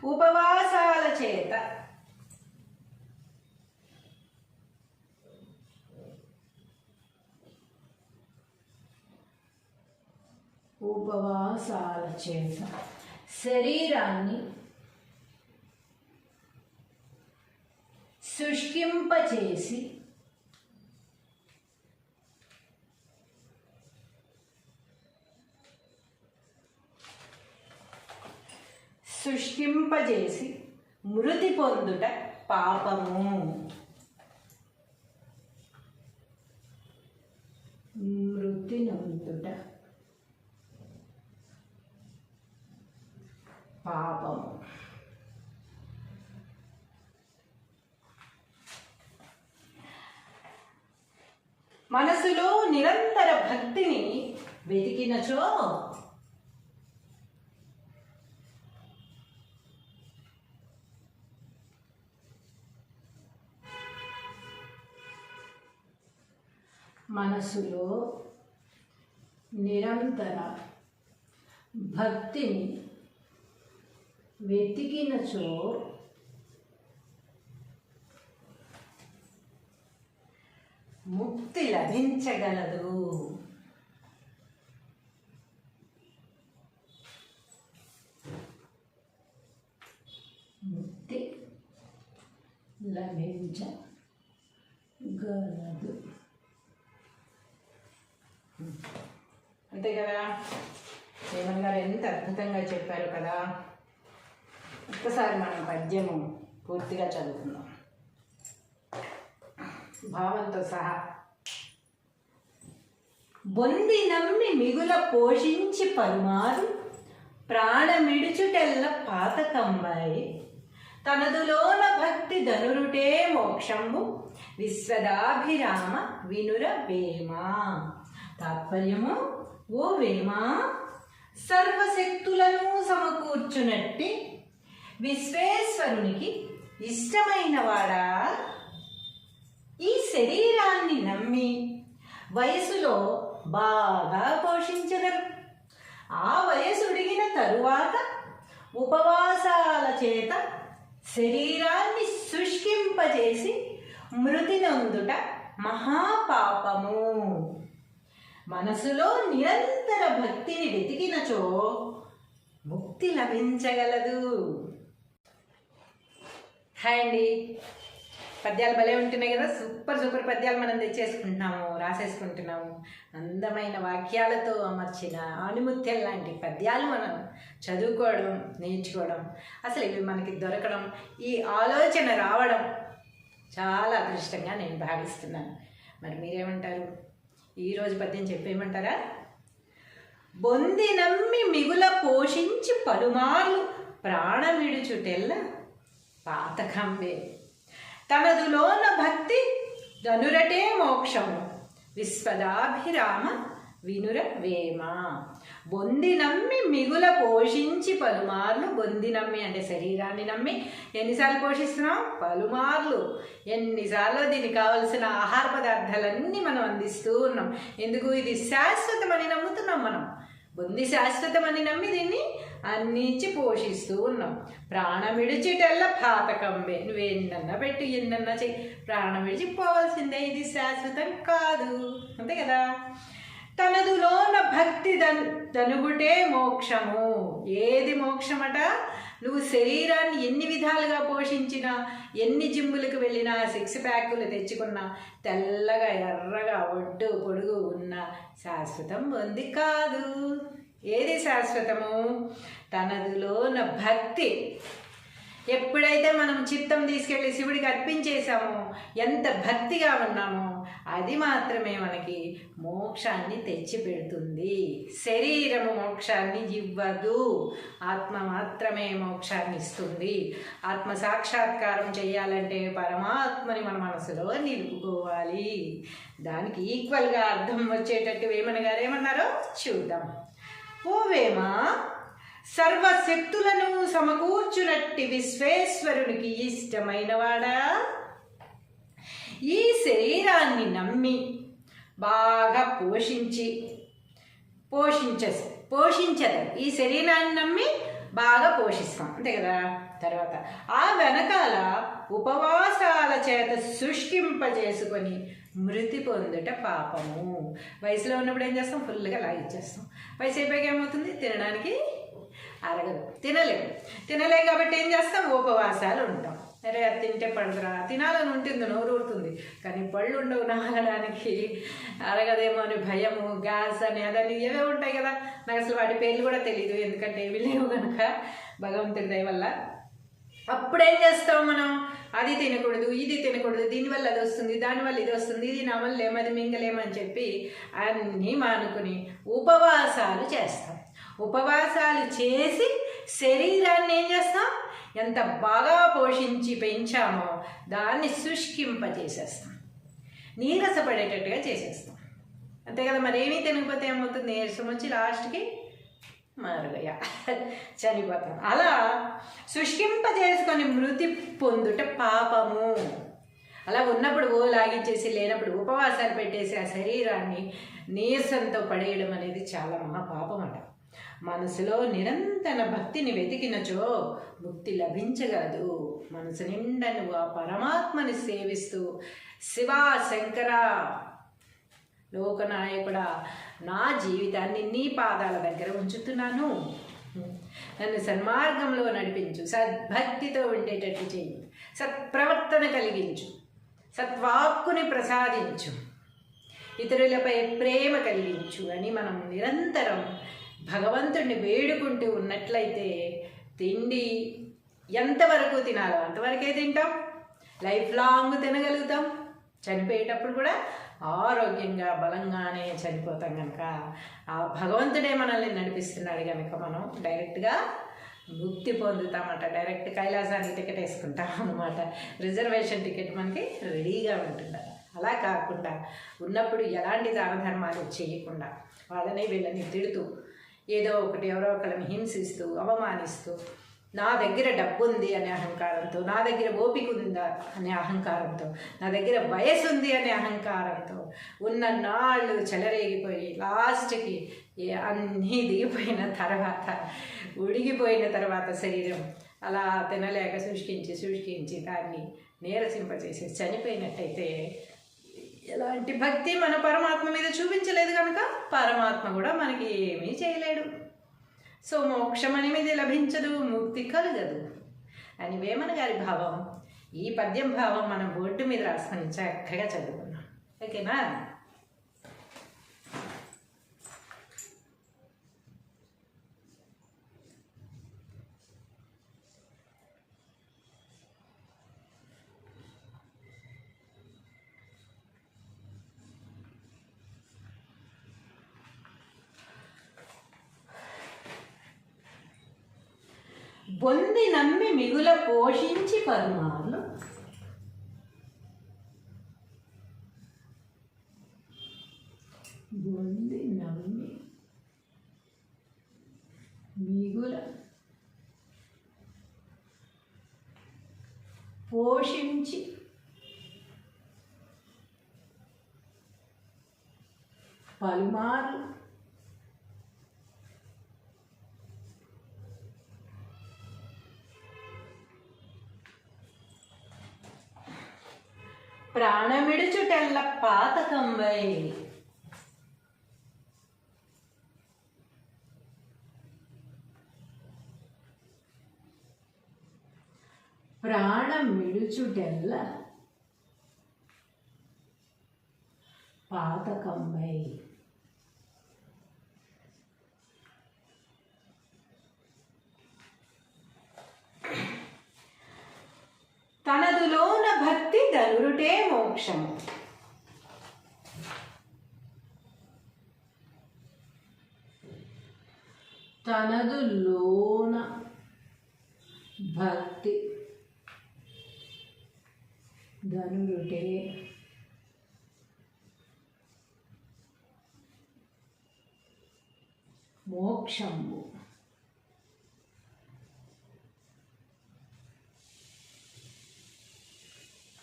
ఉపవాసాల చేత శరీరాన్ని శుష్కింపచేసి మృతి పొందుట పాపము. మృతి నొందుట పాపము. మనసులో నిరంతర భక్తిని వెతికినచో ముక్తి లభించగలదు. అంతే కదా. వేమన్ గారు ఎంత అద్భుతంగా చెప్పారు కదా. ఒక్కసారి మనం పద్యము పూర్తిగా చదువుకుందాం భావంతో సహా. బొంది నమ్మి మిగుల పోషించి పలుమారు ప్రాణమిడుచుటెల్ల పాతకంబాయి తనదులోన భక్తి ధనురుటే మోక్షంబు విశ్వదాభిరామ వినుర వేమ. తాత్పర్యము, ఓ వేమ, సర్వశక్తులను సమకూర్చునట్టి విశ్వేశ్వరునికి ఇష్టమైన వాడా, ఈ శరీరాన్ని నమ్మి వయసులో బాగా పోషించెదరు. ఆ వయసుడిగిన తరువాత ఉపవాసాల చేత శరీరాన్ని శుష్కింపజేసి మృతి నొందుట మహాపాపము. మనసులో నిరంతర భక్తిని వెతికినచో ముక్తి లభించగలదు. హాయ్ అండి, పద్యాలు భలే ఉంటున్నాయి కదా. సూపర్ పద్యాలు మనం తెచ్చేసుకుంటున్నాము, రాసేసుకుంటున్నాము. అందమైన వాక్యాలతో అమర్చిన ఆణిముత్యం లాంటి పద్యాలు మనం చదువుకోవడం, నేర్చుకోవడం, అసలు ఇవి మనకి దొరకడం, ఈ ఆలోచన రావడం చాలా అదృష్టంగా నేను భావిస్తున్నాను. మరి మీరేమంటారు? ఈరోజు పద్యం చెప్పేయమంటారా? బొంది నమ్మి మిగుల పోషించి పలుమార్లు ప్రాణమిడుచుటెల్ల పాతకంబే తనదులోన భక్తి ధనురటే మోక్షము విశ్వదాభిరామ వినుర వేమ. బొంది నమ్మి మిగుల పోషించి పలుమార్లు. బొంది నమ్మి అంటే శరీరాన్ని నమ్మి ఎన్నిసార్లు పోషిస్తున్నాం? పలుమార్లు. ఎన్నిసార్లు దీనికి కావలసిన ఆహార పదార్థాలన్నీ మనం అందిస్తూ ఉన్నాం. ఎందుకు? ఇది శాశ్వతమని నమ్ముతున్నాం మనం. బొంది శాశ్వతమని నమ్మి దీన్ని అన్నించి పోషిస్తూ ఉన్నాం. ప్రాణం విడిచిటెల్ల పాతకంబే. నువ్వు ఎన్నన్నా పెట్టి ఎన్నన్నా చెయ్యి, ప్రాణం విడిచిపోవాల్సిందే. ఇది శాశ్వతం కాదు, అంతే కదా. తనదులోన భక్తి దనుగుటే మోక్షము. ఏది మోక్షమట? నువ్వు శరీరాన్ని ఎన్ని విధాలుగా పోషించినా, ఎన్ని జిమ్ములకు వెళ్ళినా, 6 ప్యాకులు తెచ్చుకున్నా, తెల్లగా ఎర్రగా ఒడ్డు పొడుగు ఉన్న శాశ్వతం ఉంది కాదు. ఏది శాశ్వతము? తనదులోన భక్తి. ఎప్పుడైతే మనం చిత్తం తీసుకెళ్ళి శివుడికి అర్పించేశామో, ఎంత భక్తిగా ఉన్నామో, అది మాత్రమే మనకి మోక్షాన్ని తెచ్చిపెడుతుంది. శరీరము మోక్షాన్ని ఇవ్వదు, ఆత్మ మాత్రమే మోక్షాన్ని ఇస్తుంది. ఆత్మ సాక్షాత్కారం చేయాలంటే పరమాత్మని మన మనసులో నిలుపుకోవాలి. దానికి ఈక్వల్గా అర్థం వచ్చేటట్టు వేమన గారు ఏమన్నారో చూద్దాం. ఓ వేమ, సర్వశక్తులను సమకూర్చునట్టి విశ్వేశ్వరునికి ఇష్టమైనవాడా, ఈ శరీరాన్ని నమ్మి బాగా పోషించదు. ఈ శరీరాన్ని నమ్మి బాగా పోషిస్తాం, అంతే కదా. తర్వాత ఆ వెనకాల ఉపవాసాల చేత శుష్కింపజేసుకొని మృతి పొందుట పాపము. వయసులో ఉన్నప్పుడు ఏం చేస్తాం? ఫుల్గా లాగిచ్చేస్తాం. వయసు అయిపోయాక ఏమవుతుంది? తినడానికి అరగదు, తినలేం కాబట్టి ఏం చేస్తాం? ఉపవాసాలు ఉంటాం. అరే అది తింటే పడుతురా, తినాలని ఉంటుంది, నోరు ఊరుతుంది, కానీ పళ్ళు ఉండవు నాగడానికి, అరగదేమో అని భయము, గ్యాస్ అని అదని ఏవే ఉంటాయి కదా. నాకు అసలు వాటి పేర్లు కూడా తెలియదు, ఎందుకంటే ఏవి లేవు కనుక భగవంతుడి దయ వల్ల. అప్పుడేం చేస్తాం మనం? అది తినకూడదు, ఇది తినకూడదు, దీనివల్ల అది వస్తుంది, దానివల్ల ఇది వస్తుంది, ఇది నమలేం, అది మింగలేమని చెప్పి అన్నీ మానుకుని ఉపవాసాలు చేస్తాం. ఉపవాసాలు చేసి శరీరాన్ని ఏం చేస్తాం? ఎంత బాగా పోషించి పెంచామో దాన్ని శుష్కింపజేసేస్తాం, నీరసపడేటట్టుగా చేసేస్తాం, అంతే కదా. మరేమీ తినకపోతే ఏమవుతుంది? నీరసం వచ్చి లాస్ట్కి మరుగయ్యా చనిపోతాం. అలా శుష్కింపజేసుకొని మృతి పొందుట పాపము. అలా ఉన్నప్పుడు లాగించేసి, లేనప్పుడు ఉపవాసాలు పెట్టేసి ఆ శరీరాన్ని నీరసంతో పడేయడం అనేది చాలా మహాపాపం అట. మనసులో నిరంతర భక్తిని వెతికినచో ముక్తి లభించగలదు. మనసు నిండా నువ్వు ఆ పరమాత్మని సేవిస్తూ, శివా శంకర లోకనాయకుడా, నా జీవితాన్ని నీ పాదాల దగ్గర ఉంచుతున్నాను, నన్ను సన్మార్గంలో నడిపించు, సద్భక్తితో ఉండేటట్టు చెయ్యి, సత్ప్రవర్తన కలిగించు, సత్వాక్కుని ప్రసాదించు, ఇతరులపై ప్రేమ కలిగించు అని మనం నిరంతరం భగవంతుడిని వేడుకుంటూ ఉన్నట్లయితే తిండి ఎంతవరకు తినాలో అంతవరకే తింటాం, లైఫ్ లాంగ్ తినగలుగుతాం, చనిపోయేటప్పుడు కూడా ఆరోగ్యంగా బలంగానే చనిపోతాం. కనుక ఆ భగవంతుడే మనల్ని నడిపిస్తున్నాడు కనుక మనం డైరెక్ట్గా ముక్తి పొందుతామట. డైరెక్ట్ కైలాసానికి టికెట్ వేసుకుంటాం అన్నమాట. రిజర్వేషన్ టికెట్ మనకి రెడీగా ఉంటుంది. అలా కాకుండా ఉన్నప్పుడు ఎలాంటి దాన ధర్మాలు చేయకుండా, వాళ్ళని వీళ్ళని తిడుతూ, ఏదో ఒకటి ఎవరో ఒకరిని హింసిస్తూ, అవమానిస్తూ, నా దగ్గర డబ్బు ఉంది అనే అహంకారంతో, నా దగ్గర ఓపిక ఉందా అనే అహంకారంతో, నా దగ్గర వయసు ఉంది అనే అహంకారంతో ఉన్న నాళ్ళు చెలరేగిపోయి లాస్ట్కి అన్నీ దిగిపోయిన తర్వాత, ఉడిగిపోయిన తర్వాత శరీరం అలా తినలేక శుష్కించి దాన్ని నీరసింపచేసి చనిపోయినట్టయితే ఎలాంటి భక్తి మన పరమాత్మ మీద చూపించలేదు కనుక పరమాత్మ కూడా మనకి ఏమీ చేయలేడు. సో మోక్షం అనేది లభించదు, ముక్తి కలగదు అని వేమన గారి భావం. ఈ పద్యం భావం మనం బోర్డు మీద రాసుకొని చక్కగా చదువుకున్నాం. ఓకేనా? బొంది నమ్మి మిగుల పోషించి పలుమార్లు, బొంది నమ్మి మిగుల పోషించి పలుమార్లు ప్రాణమిడుచుటెల్ల పాతకంబై, ప్రాణం విడుచుటెల్ల పాతకంబై. తనదులోన భక్తి ధనురుటే మోక్షము. తనదులోన భక్తి ధనురుటే మోక్షము.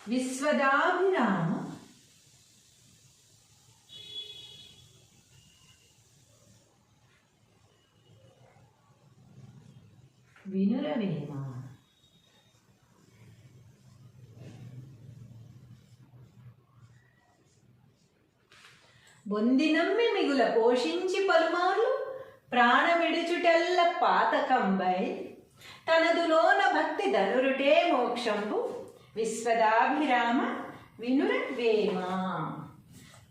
విశ్వదాభిరామ వినురవేమ. బొందినమ్మి మిగుల పోషించి పలుమార్లు ప్రాణమిడుచుటెల్ల పాతకంబై. తనదులోన భక్తి ధనురుటే మోక్షంబు. విశ్వదాభిరామ వినురవేమ.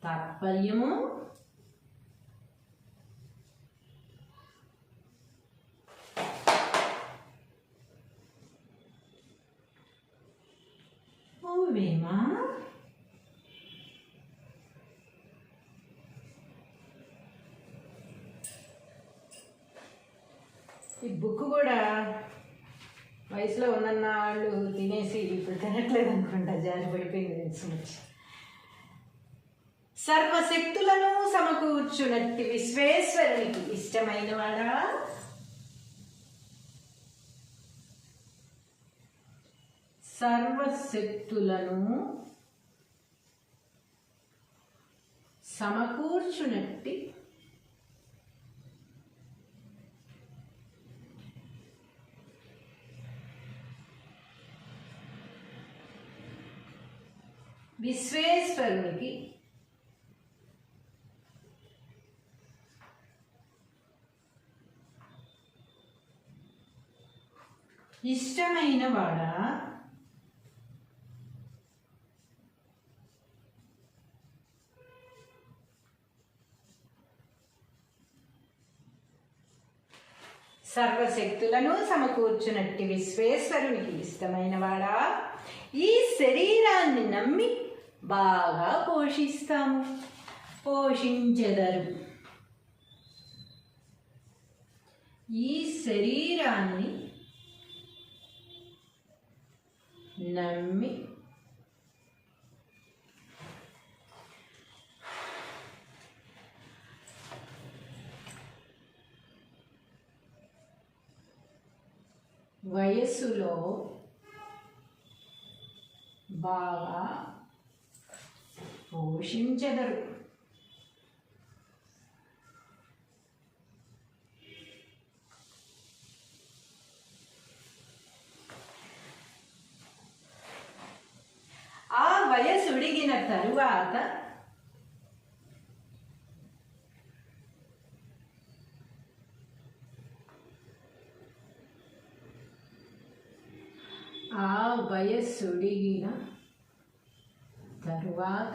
తాత్పర్యము: ఓ వేమ, ఈ బుక్ కూడా వయసులో ఉన్నన్నాళ్ళు తినేసి ఇప్పుడు తినట్లేదు అనుకుంటా, జారి పడిపోయింది సుమచి. సర్వశక్తులను సమకూర్చునట్టి విశ్వేశ్వరునికి ఇష్టమైన వాడా. సర్వశక్తులను సమకూర్చునట్టి విశ్వేశ్వరునికి ఇష్టమైన వాడా. సర్వశక్తులను సమకూర్చునట్టి విశ్వేశ్వరునికి ఇష్టమైన వాడా. ఈ శరీరాన్ని నమ్మి బాగా పోషిస్తాము, పోషించెదరు. ఈ శరీరాన్ని నమ్మి వయస్సులో బాగా పోషించెదరు. ఆ వయసుడిగిన తరువాత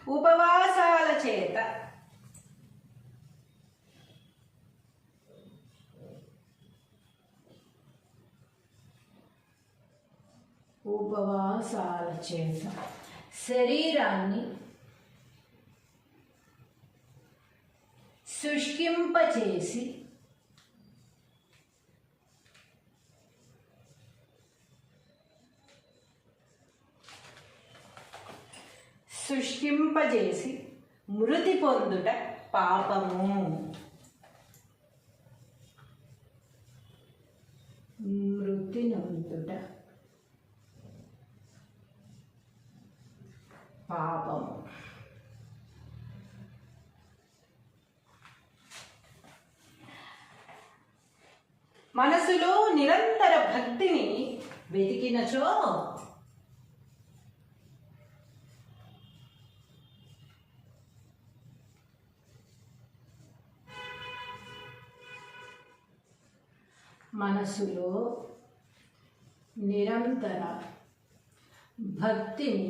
ఉపవాసాల చేత శరీరాన్ని శుష్కింపచేసి మృతి పొందుట పాపము. మృతి నొందుట పాపము. మనసులో నిరంతర భక్తిని వెతికినచో మనసులో నిరంతర భక్తిని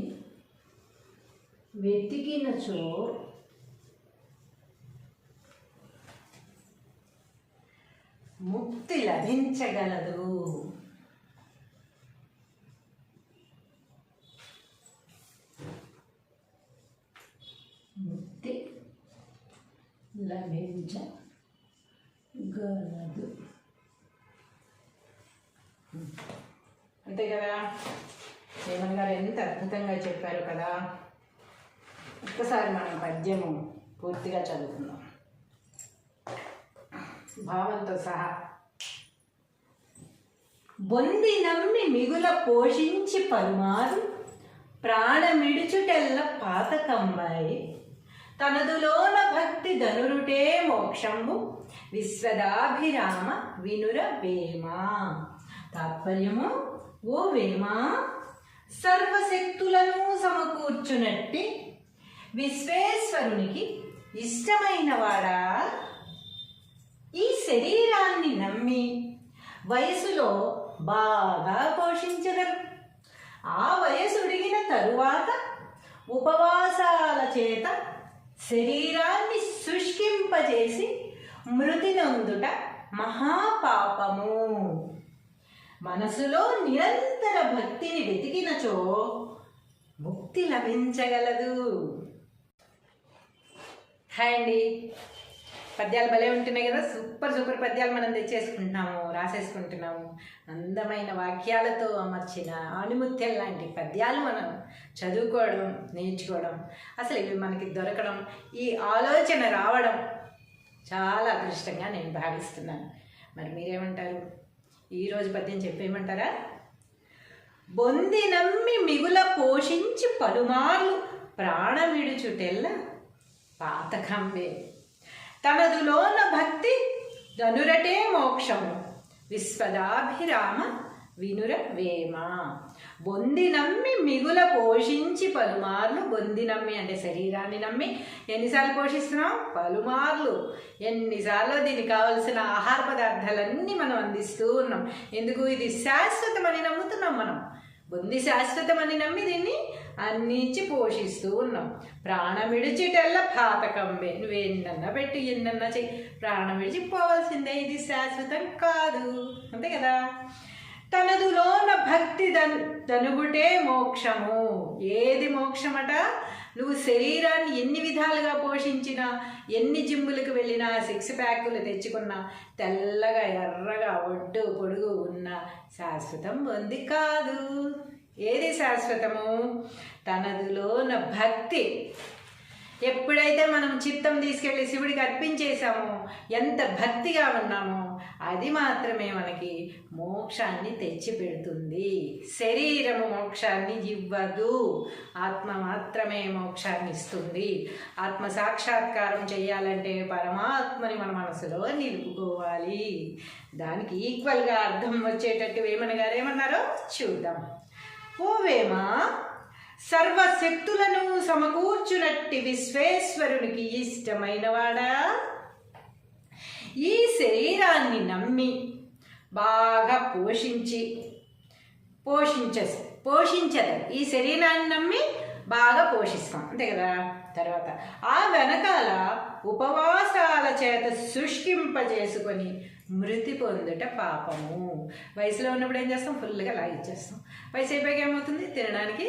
వెతికినచో ముక్తి లభించగలదు. ముక్తి లభించగలదు. అంతే కదా, వేమన గారు ఎంత అద్భుతంగా చెప్పారు కదా. ఒక్కసారి మనం పద్యము పూర్తిగా చదువుకుందాం భావంతో సహా. బొంది నమ్మి మిగుల పోషించి పలుమారు ప్రాణమిడుచుటెల్ల పాతకంబాయి తనదులోన భక్తి ధనురుటే మోక్షంబు విశ్వదాభిరామ వినుర వేమ. తాత్పర్యము, ఓ వేమ, సర్వశక్తులను సమకూర్చునట్టి విశ్వేశ్వరునికి ఇష్టమైన వాడా, ఈ శరీరాన్ని నమ్మి వయసులో బాగా పోషించగలరు. ఆ వయసు ఉడిగిన తరువాత ఉపవాసాల చేత శరీరాన్ని శుష్కింపజేసి మృతి నొందుట మహాపాపము. మనసులో నిరంతర భక్తిని వెతికినచో ముక్తి లభించగలదు. హాయ్ అండి, పద్యాలు భలే ఉంటున్నాయి కదా. సూపర్ పద్యాలు మనం తెచ్చేసుకుంటున్నాము, రాసేసుకుంటున్నాము. అందమైన వాక్యాలతో అమర్చిన ఆణిముత్యం లాంటి పద్యాలు మనం చదువుకోవడం, నేర్చుకోవడం, అసలు ఇవి మనకి దొరకడం, ఈ ఆలోచన రావడం చాలా అదృష్టంగా నేను భావిస్తున్నాను. మరి మీరేమంటారు? ఈరోజు పద్యం చెప్పేయమంటారా? బొంది నమ్మి మిగుల పోషించి పలుమార్లు ప్రాణమిడుచుటెల్ల పాతకంబే తనదులోన భక్తి ధనురటే మోక్షము విశ్వదాభిరామ వినుర వేమ. బొంది నమ్మి మిగుల పోషించి పలుమార్లు. బొంది నమ్మి అంటే శరీరాన్ని నమ్మి ఎన్నిసార్లు పోషిస్తున్నాం? పలుమార్లు. ఎన్నిసార్లు దీనికి కావలసిన ఆహార పదార్థాలన్నీ మనం అందిస్తూ ఉన్నాం. ఎందుకు? ఇది శాశ్వతమని నమ్ముతున్నాం మనం. బొంది శాశ్వతమని నమ్మి దీన్ని అన్నించి పోషిస్తూ ఉన్నాం. ప్రాణం విడిచిటెల్ల పాతకంబే. నువ్వేనన్నా పెట్టి ఎన్నన్నా చెయ్యి, ప్రాణం విడిచిపోవాల్సిందే. ఇది శాశ్వతం కాదు, అంతే కదా. తనదులోన భక్తి ధనుగుటే మోక్షము. ఏది మోక్షమట? నువ్వు శరీరాన్ని ఎన్ని విధాలుగా పోషించినా, ఎన్ని జిమ్ములకు వెళ్ళినా, సిక్స్ ప్యాకులు తెచ్చుకున్నా, తెల్లగా ఎర్రగా ఒడ్డు పొడుగు ఉన్న శాశ్వతం పొంది కాదు. ఏది శాశ్వతము? తనదులోన భక్తి. ఎప్పుడైతే మనం చిత్తం తీసుకెళ్ళి శివుడికి అర్పించేశామో, ఎంత భక్తిగా ఉన్నామో, అది మాత్రమే మనకి మోక్షాన్ని తెచ్చిపెడుతుంది. శరీరము మోక్షాన్ని ఇవ్వదు, ఆత్మ మాత్రమే మోక్షాన్ని ఇస్తుంది. ఆత్మ సాక్షాత్కారం చేయాలంటే పరమాత్మని మన మనసులో నిలుపుకోవాలి. దానికి ఈక్వల్గా అర్థం వచ్చేటట్టు వేమన గారు ఏమన్నారో చూద్దాం. ఓ వేమ, సర్వశక్తులను సమకూర్చునట్టి విశ్వేశ్వరునికి ఇష్టమైనవాడా, ఈ శరీరాన్ని నమ్మి బాగా పోషించదు. ఈ శరీరాన్ని నమ్మి బాగా పోషిస్తాం, అంతే కదా. తర్వాత ఆ వెనకాల ఉపవాసాల చేత శుష్కింపజేసుకొని మృతి పొందుట పాపము. వయసులో ఉన్నప్పుడు ఏం చేస్తాం? ఫుల్గా లాగిచ్చేస్తాం. వయసు అయిపోయాక ఏమవుతుంది? తినడానికి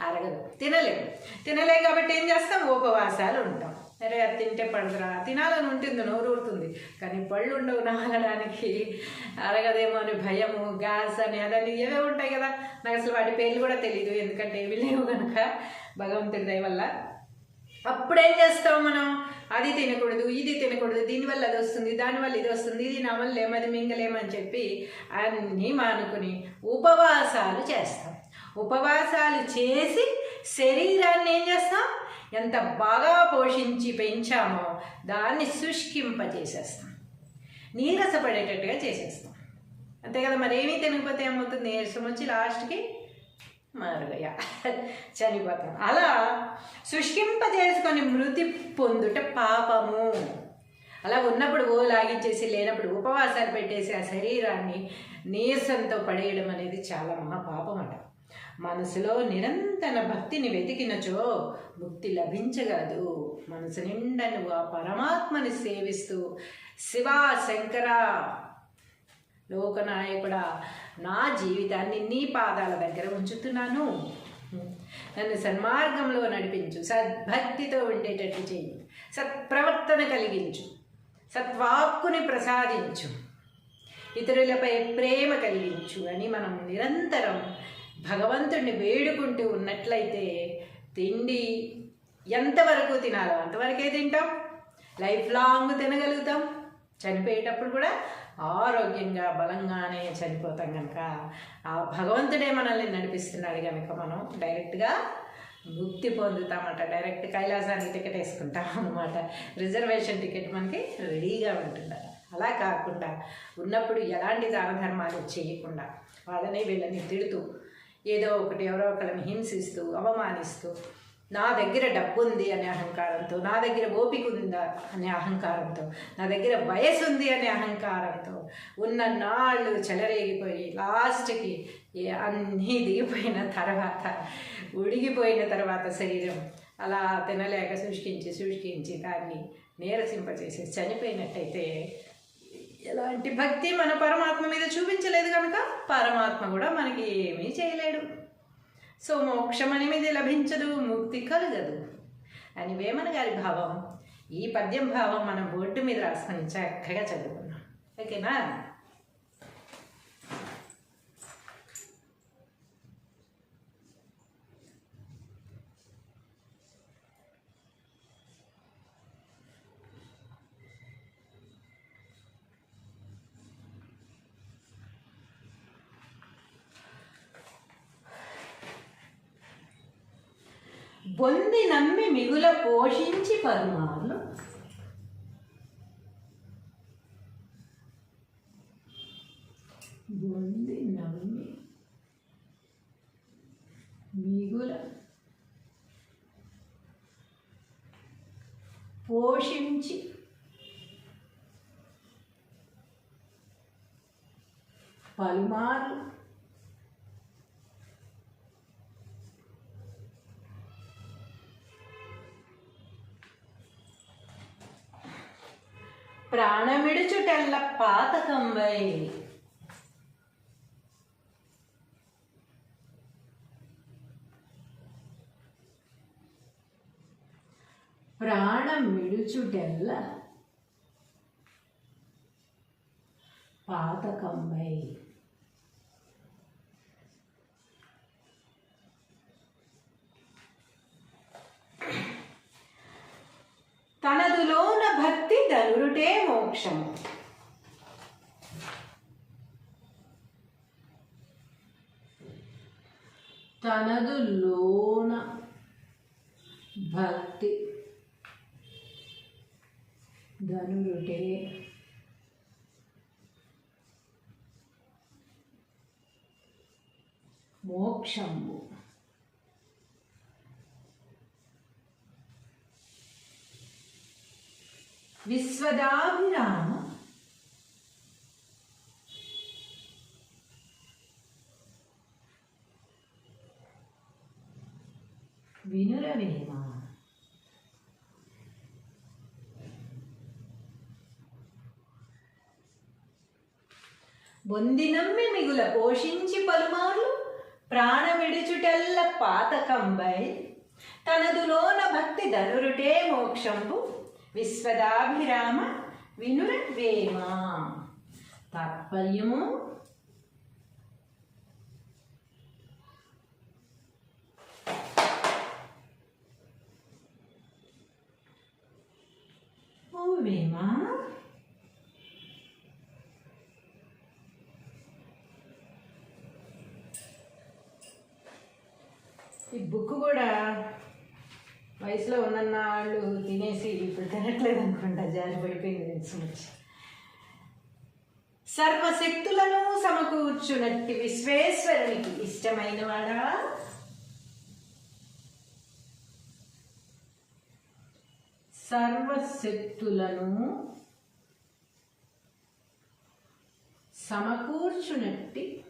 అరగదు, తినలేం కాబట్టి ఏం చేస్తాం? ఉపవాసాలు ఉంటాం. అరే అది తింటే పడదురా, తినాలని ఉంటుంది, నోరు ఊరుతుంది, కానీ పళ్ళు ఉండవు నాలడానికి, అరగదేమో అని భయము, గ్యాస్ అని అదని ఏవే ఉంటాయి కదా. నాకు అసలు వాటి పేర్లు కూడా తెలియదు, ఎందుకంటే ఏవి లేవు కనుక భగవంతుడి దయ వల్ల. అప్పుడేం చేస్తాం మనం? అది తినకూడదు, ఇది తినకూడదు, దీనివల్ల అది వస్తుంది, దానివల్ల ఇది వస్తుంది, ఇది నమలేం, అది మింగలేమని చెప్పి అన్నీ మానుకుని ఉపవాసాలు చేస్తాం. ఉపవాసాలు చేసి శరీరాన్ని ఏం చేస్తాం? ఎంత బాగా పోషించి పెంచామో దాన్ని శుష్కింపజేసేస్తాం, నీరసపడేటట్టుగా చేసేస్తాం, అంతే కదా. మరి ఏమీ తినకపోతే ఏమవుతుంది? నీరసం వచ్చి లాస్ట్కి మరుగయ్యా చనిపోతాం. అలా శుష్కింపజేసుకొని మృతి పొందుట పాపము. అలా ఉన్నప్పుడు లాగించేసి, లేనప్పుడు ఉపవాసాలు పెట్టేసి ఆ శరీరాన్ని నీరసంతో పడేయడం అనేది చాలా మహాపాపం అట. మనసులో నిరంతర భక్తిని వెతికినచో ముక్తి లభించగలదు. మనసు నిండా నువ్వు ఆ పరమాత్మని సేవిస్తూ, శివ శంకర లోకనాయకుడా, నా జీవితాన్ని నీ పాదాల దగ్గర ఉంచుతున్నాను, నన్ను సన్మార్గంలో నడిపించు, సద్భక్తితో ఉండేటట్టు చేయి, సత్ప్రవర్తన కలిగించు, సత్వాక్కుని ప్రసాదించు, ఇతరులపై ప్రేమ కలిగించు అని మనం నిరంతరం భగవంతుడిని వేడుకుంటూ ఉన్నట్లయితే తిండి ఎంతవరకు తినాలో అంతవరకే తింటాం, లైఫ్ లాంగ్ తినగలుగుతాం, చనిపోయేటప్పుడు కూడా ఆరోగ్యంగా బలంగానే చనిపోతాం. కనుక ఆ భగవంతుడే మనల్ని నడిపిస్తున్నాడు కనుక మనం డైరెక్ట్గా ముక్తి పొందుతామట. డైరెక్ట్ కైలాసానికి టికెట్ వేసుకుంటాం అన్నమాట. రిజర్వేషన్ టికెట్ మనకి రెడీగా ఉంటుంది. అలా కాకుండా ఉన్నప్పుడు ఎలాంటి దాన ధర్మాలు చేయకుండా వాళ్ళని వీళ్ళని తిడుతూ, ఏదో ఒకటి ఎవరో ఒకరిని హింసిస్తూ, అవమానిస్తూ, నా దగ్గర డబ్బు ఉంది అనే అహంకారంతో, నా దగ్గర ఓపిక ఉందా అనే అహంకారంతో, నా దగ్గర వయసు ఉంది అనే అహంకారంతో ఉన్న నాళ్ళు చెలరేగిపోయి లాస్ట్కి అన్నీ దిగిపోయిన తర్వాత, ఉడిగిపోయిన తర్వాత శరీరం అలా తినలేక శుష్కించి దాన్ని నీరసింపచేసి చనిపోయినట్టయితే ఎలాంటి భక్తి మన పరమాత్మ మీద చూపించలేదు కనుక పరమాత్మ కూడా మనకి ఏమీ చేయలేడు. సో మోక్షం అనేది లభించదు, ముక్తి కలగదు అని వేమన గారి భావం. ఈ పద్యం భావం మనం బోర్డు మీద రాసుకొని చక్కగా చదువుకున్నాం. ఓకేనా? బొంది నమ్మి మిగుల పోషించి పరుమార్లు, బొంది నమ్మి మిగుల పోషించి పలుమార్లు ప్రాణమిడుచుటెల్ల పాతకంబై, ప్రాణమిడుచుటెల్ల పాతకంబై, తనదులోన భక్తి ధనురుటే మోక్షము. తనదులోన భక్తి ధనురుటే మోక్షము. విశ్వదాభిరామ వినురవేమ. బొందినమ్మి మిగుల పోషించి పలుమార్లు, ప్రాణమిడుచుటెల్ల పాతకంబై, తనదులోన భక్తి ధనురుటే మోక్షంబు, విశ్వదాభిరామ వినురవేమ. తాత్పర్యము: ఓ వేమ, ఈ బుక్ కూడా వయసులో ఉన్నన్నాళ్ళు తినేసి ఇప్పుడు తినట్లేదు అనుకుంటా, జారి పడిపోయింది. సర్వశక్తులను సమకూర్చునట్టి విశ్వేశ్వరునికి ఇష్టమైన వాడా, సర్వశక్తులను సమకూర్చునట్టి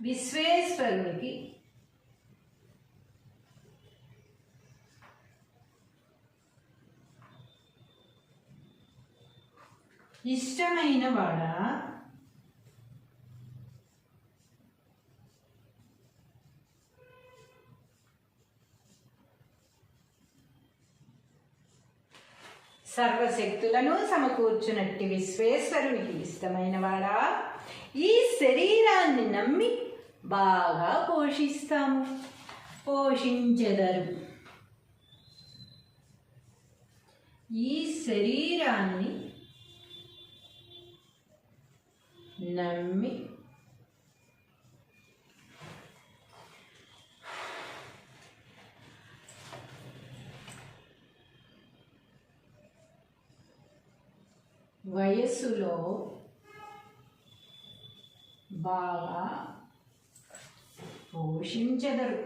విశ్వేశ్వరునికి ఇష్టమైన వాడా సర్వశక్తులను సమకూర్చునట్టి విశ్వేశ్వరునికి ఇష్టమైన వాడా, ఈ శరీరాన్ని నమ్మి బాగా పోషిస్తాము, పోషించెదరు. ఈ శరీరాన్ని నమ్మి వయస్సులో బాగా పోషించెదరు.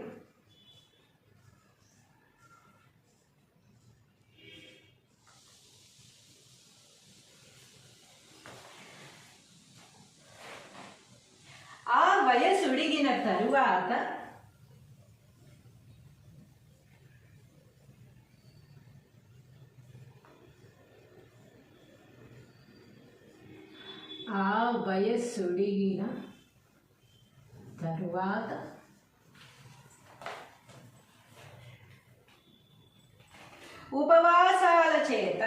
ఆ వయసుడిగిన తరువాత ఉపవాసాల చేత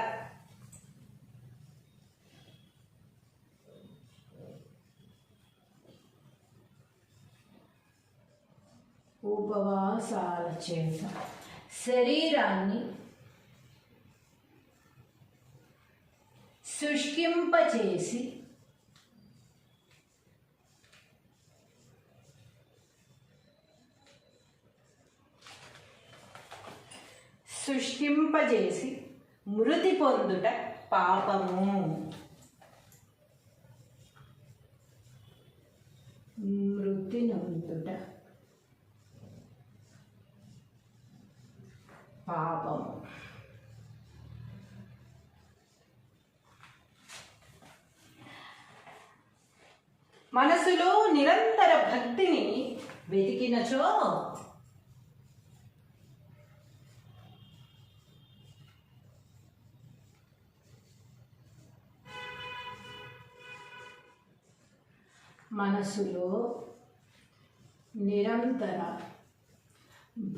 శరీరాన్ని శుష్కింపచేసి మృతి పొందుట పాపము. మృతి నొందుట పాపము. మనసులో నిరంతర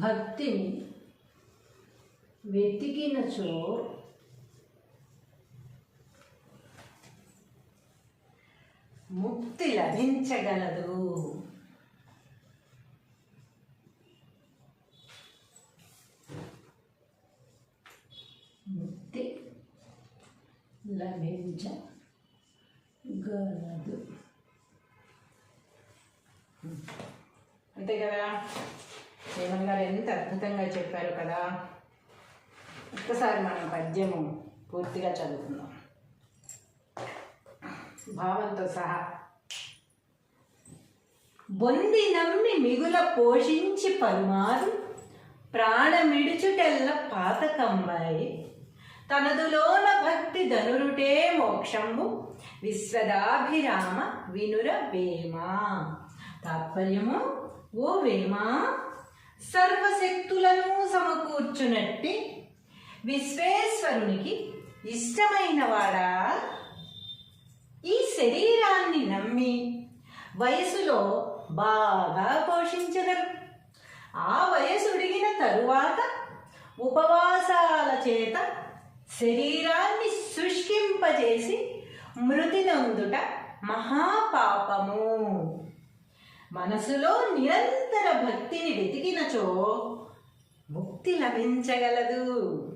భక్తిని వెతికినచో ముక్తి లభించగలదు. ముక్తి లభించగలదు. అంతే కదా, వేమన్ గారు ఎంత అద్భుతంగా చెప్పారు కదా. ఒక్కసారి మనం పద్యము పూర్తిగా చదువుకుందాం భావంతో సహా. బొంది నమ్మి మిగుల పోషించి పలుమారు ప్రాణమిడుచుటెల్ల పాతకంబాయి తనదులోన భక్తి ధనురుటే మోక్షంబు విశ్వదాభిరామ వినుర వేమ. తాత్పర్యము, ఓ వేమ, సర్వశక్తులను సమకూర్చునట్టి విశ్వేశ్వరునికి ఇష్టమైన వాడా, ఈ శరీరాన్ని నమ్మి వయసులో బాగా పోషించెదరు. ఆ వయసు ఉడిగిన తరువాత ఉపవాసాల చేత శరీరాన్ని శుష్కింపజేసి మృతి నొందుట మహాపాపము. మనసులో నిరంతర భక్తిని వెతికినచో ముక్తి లభించగలదు.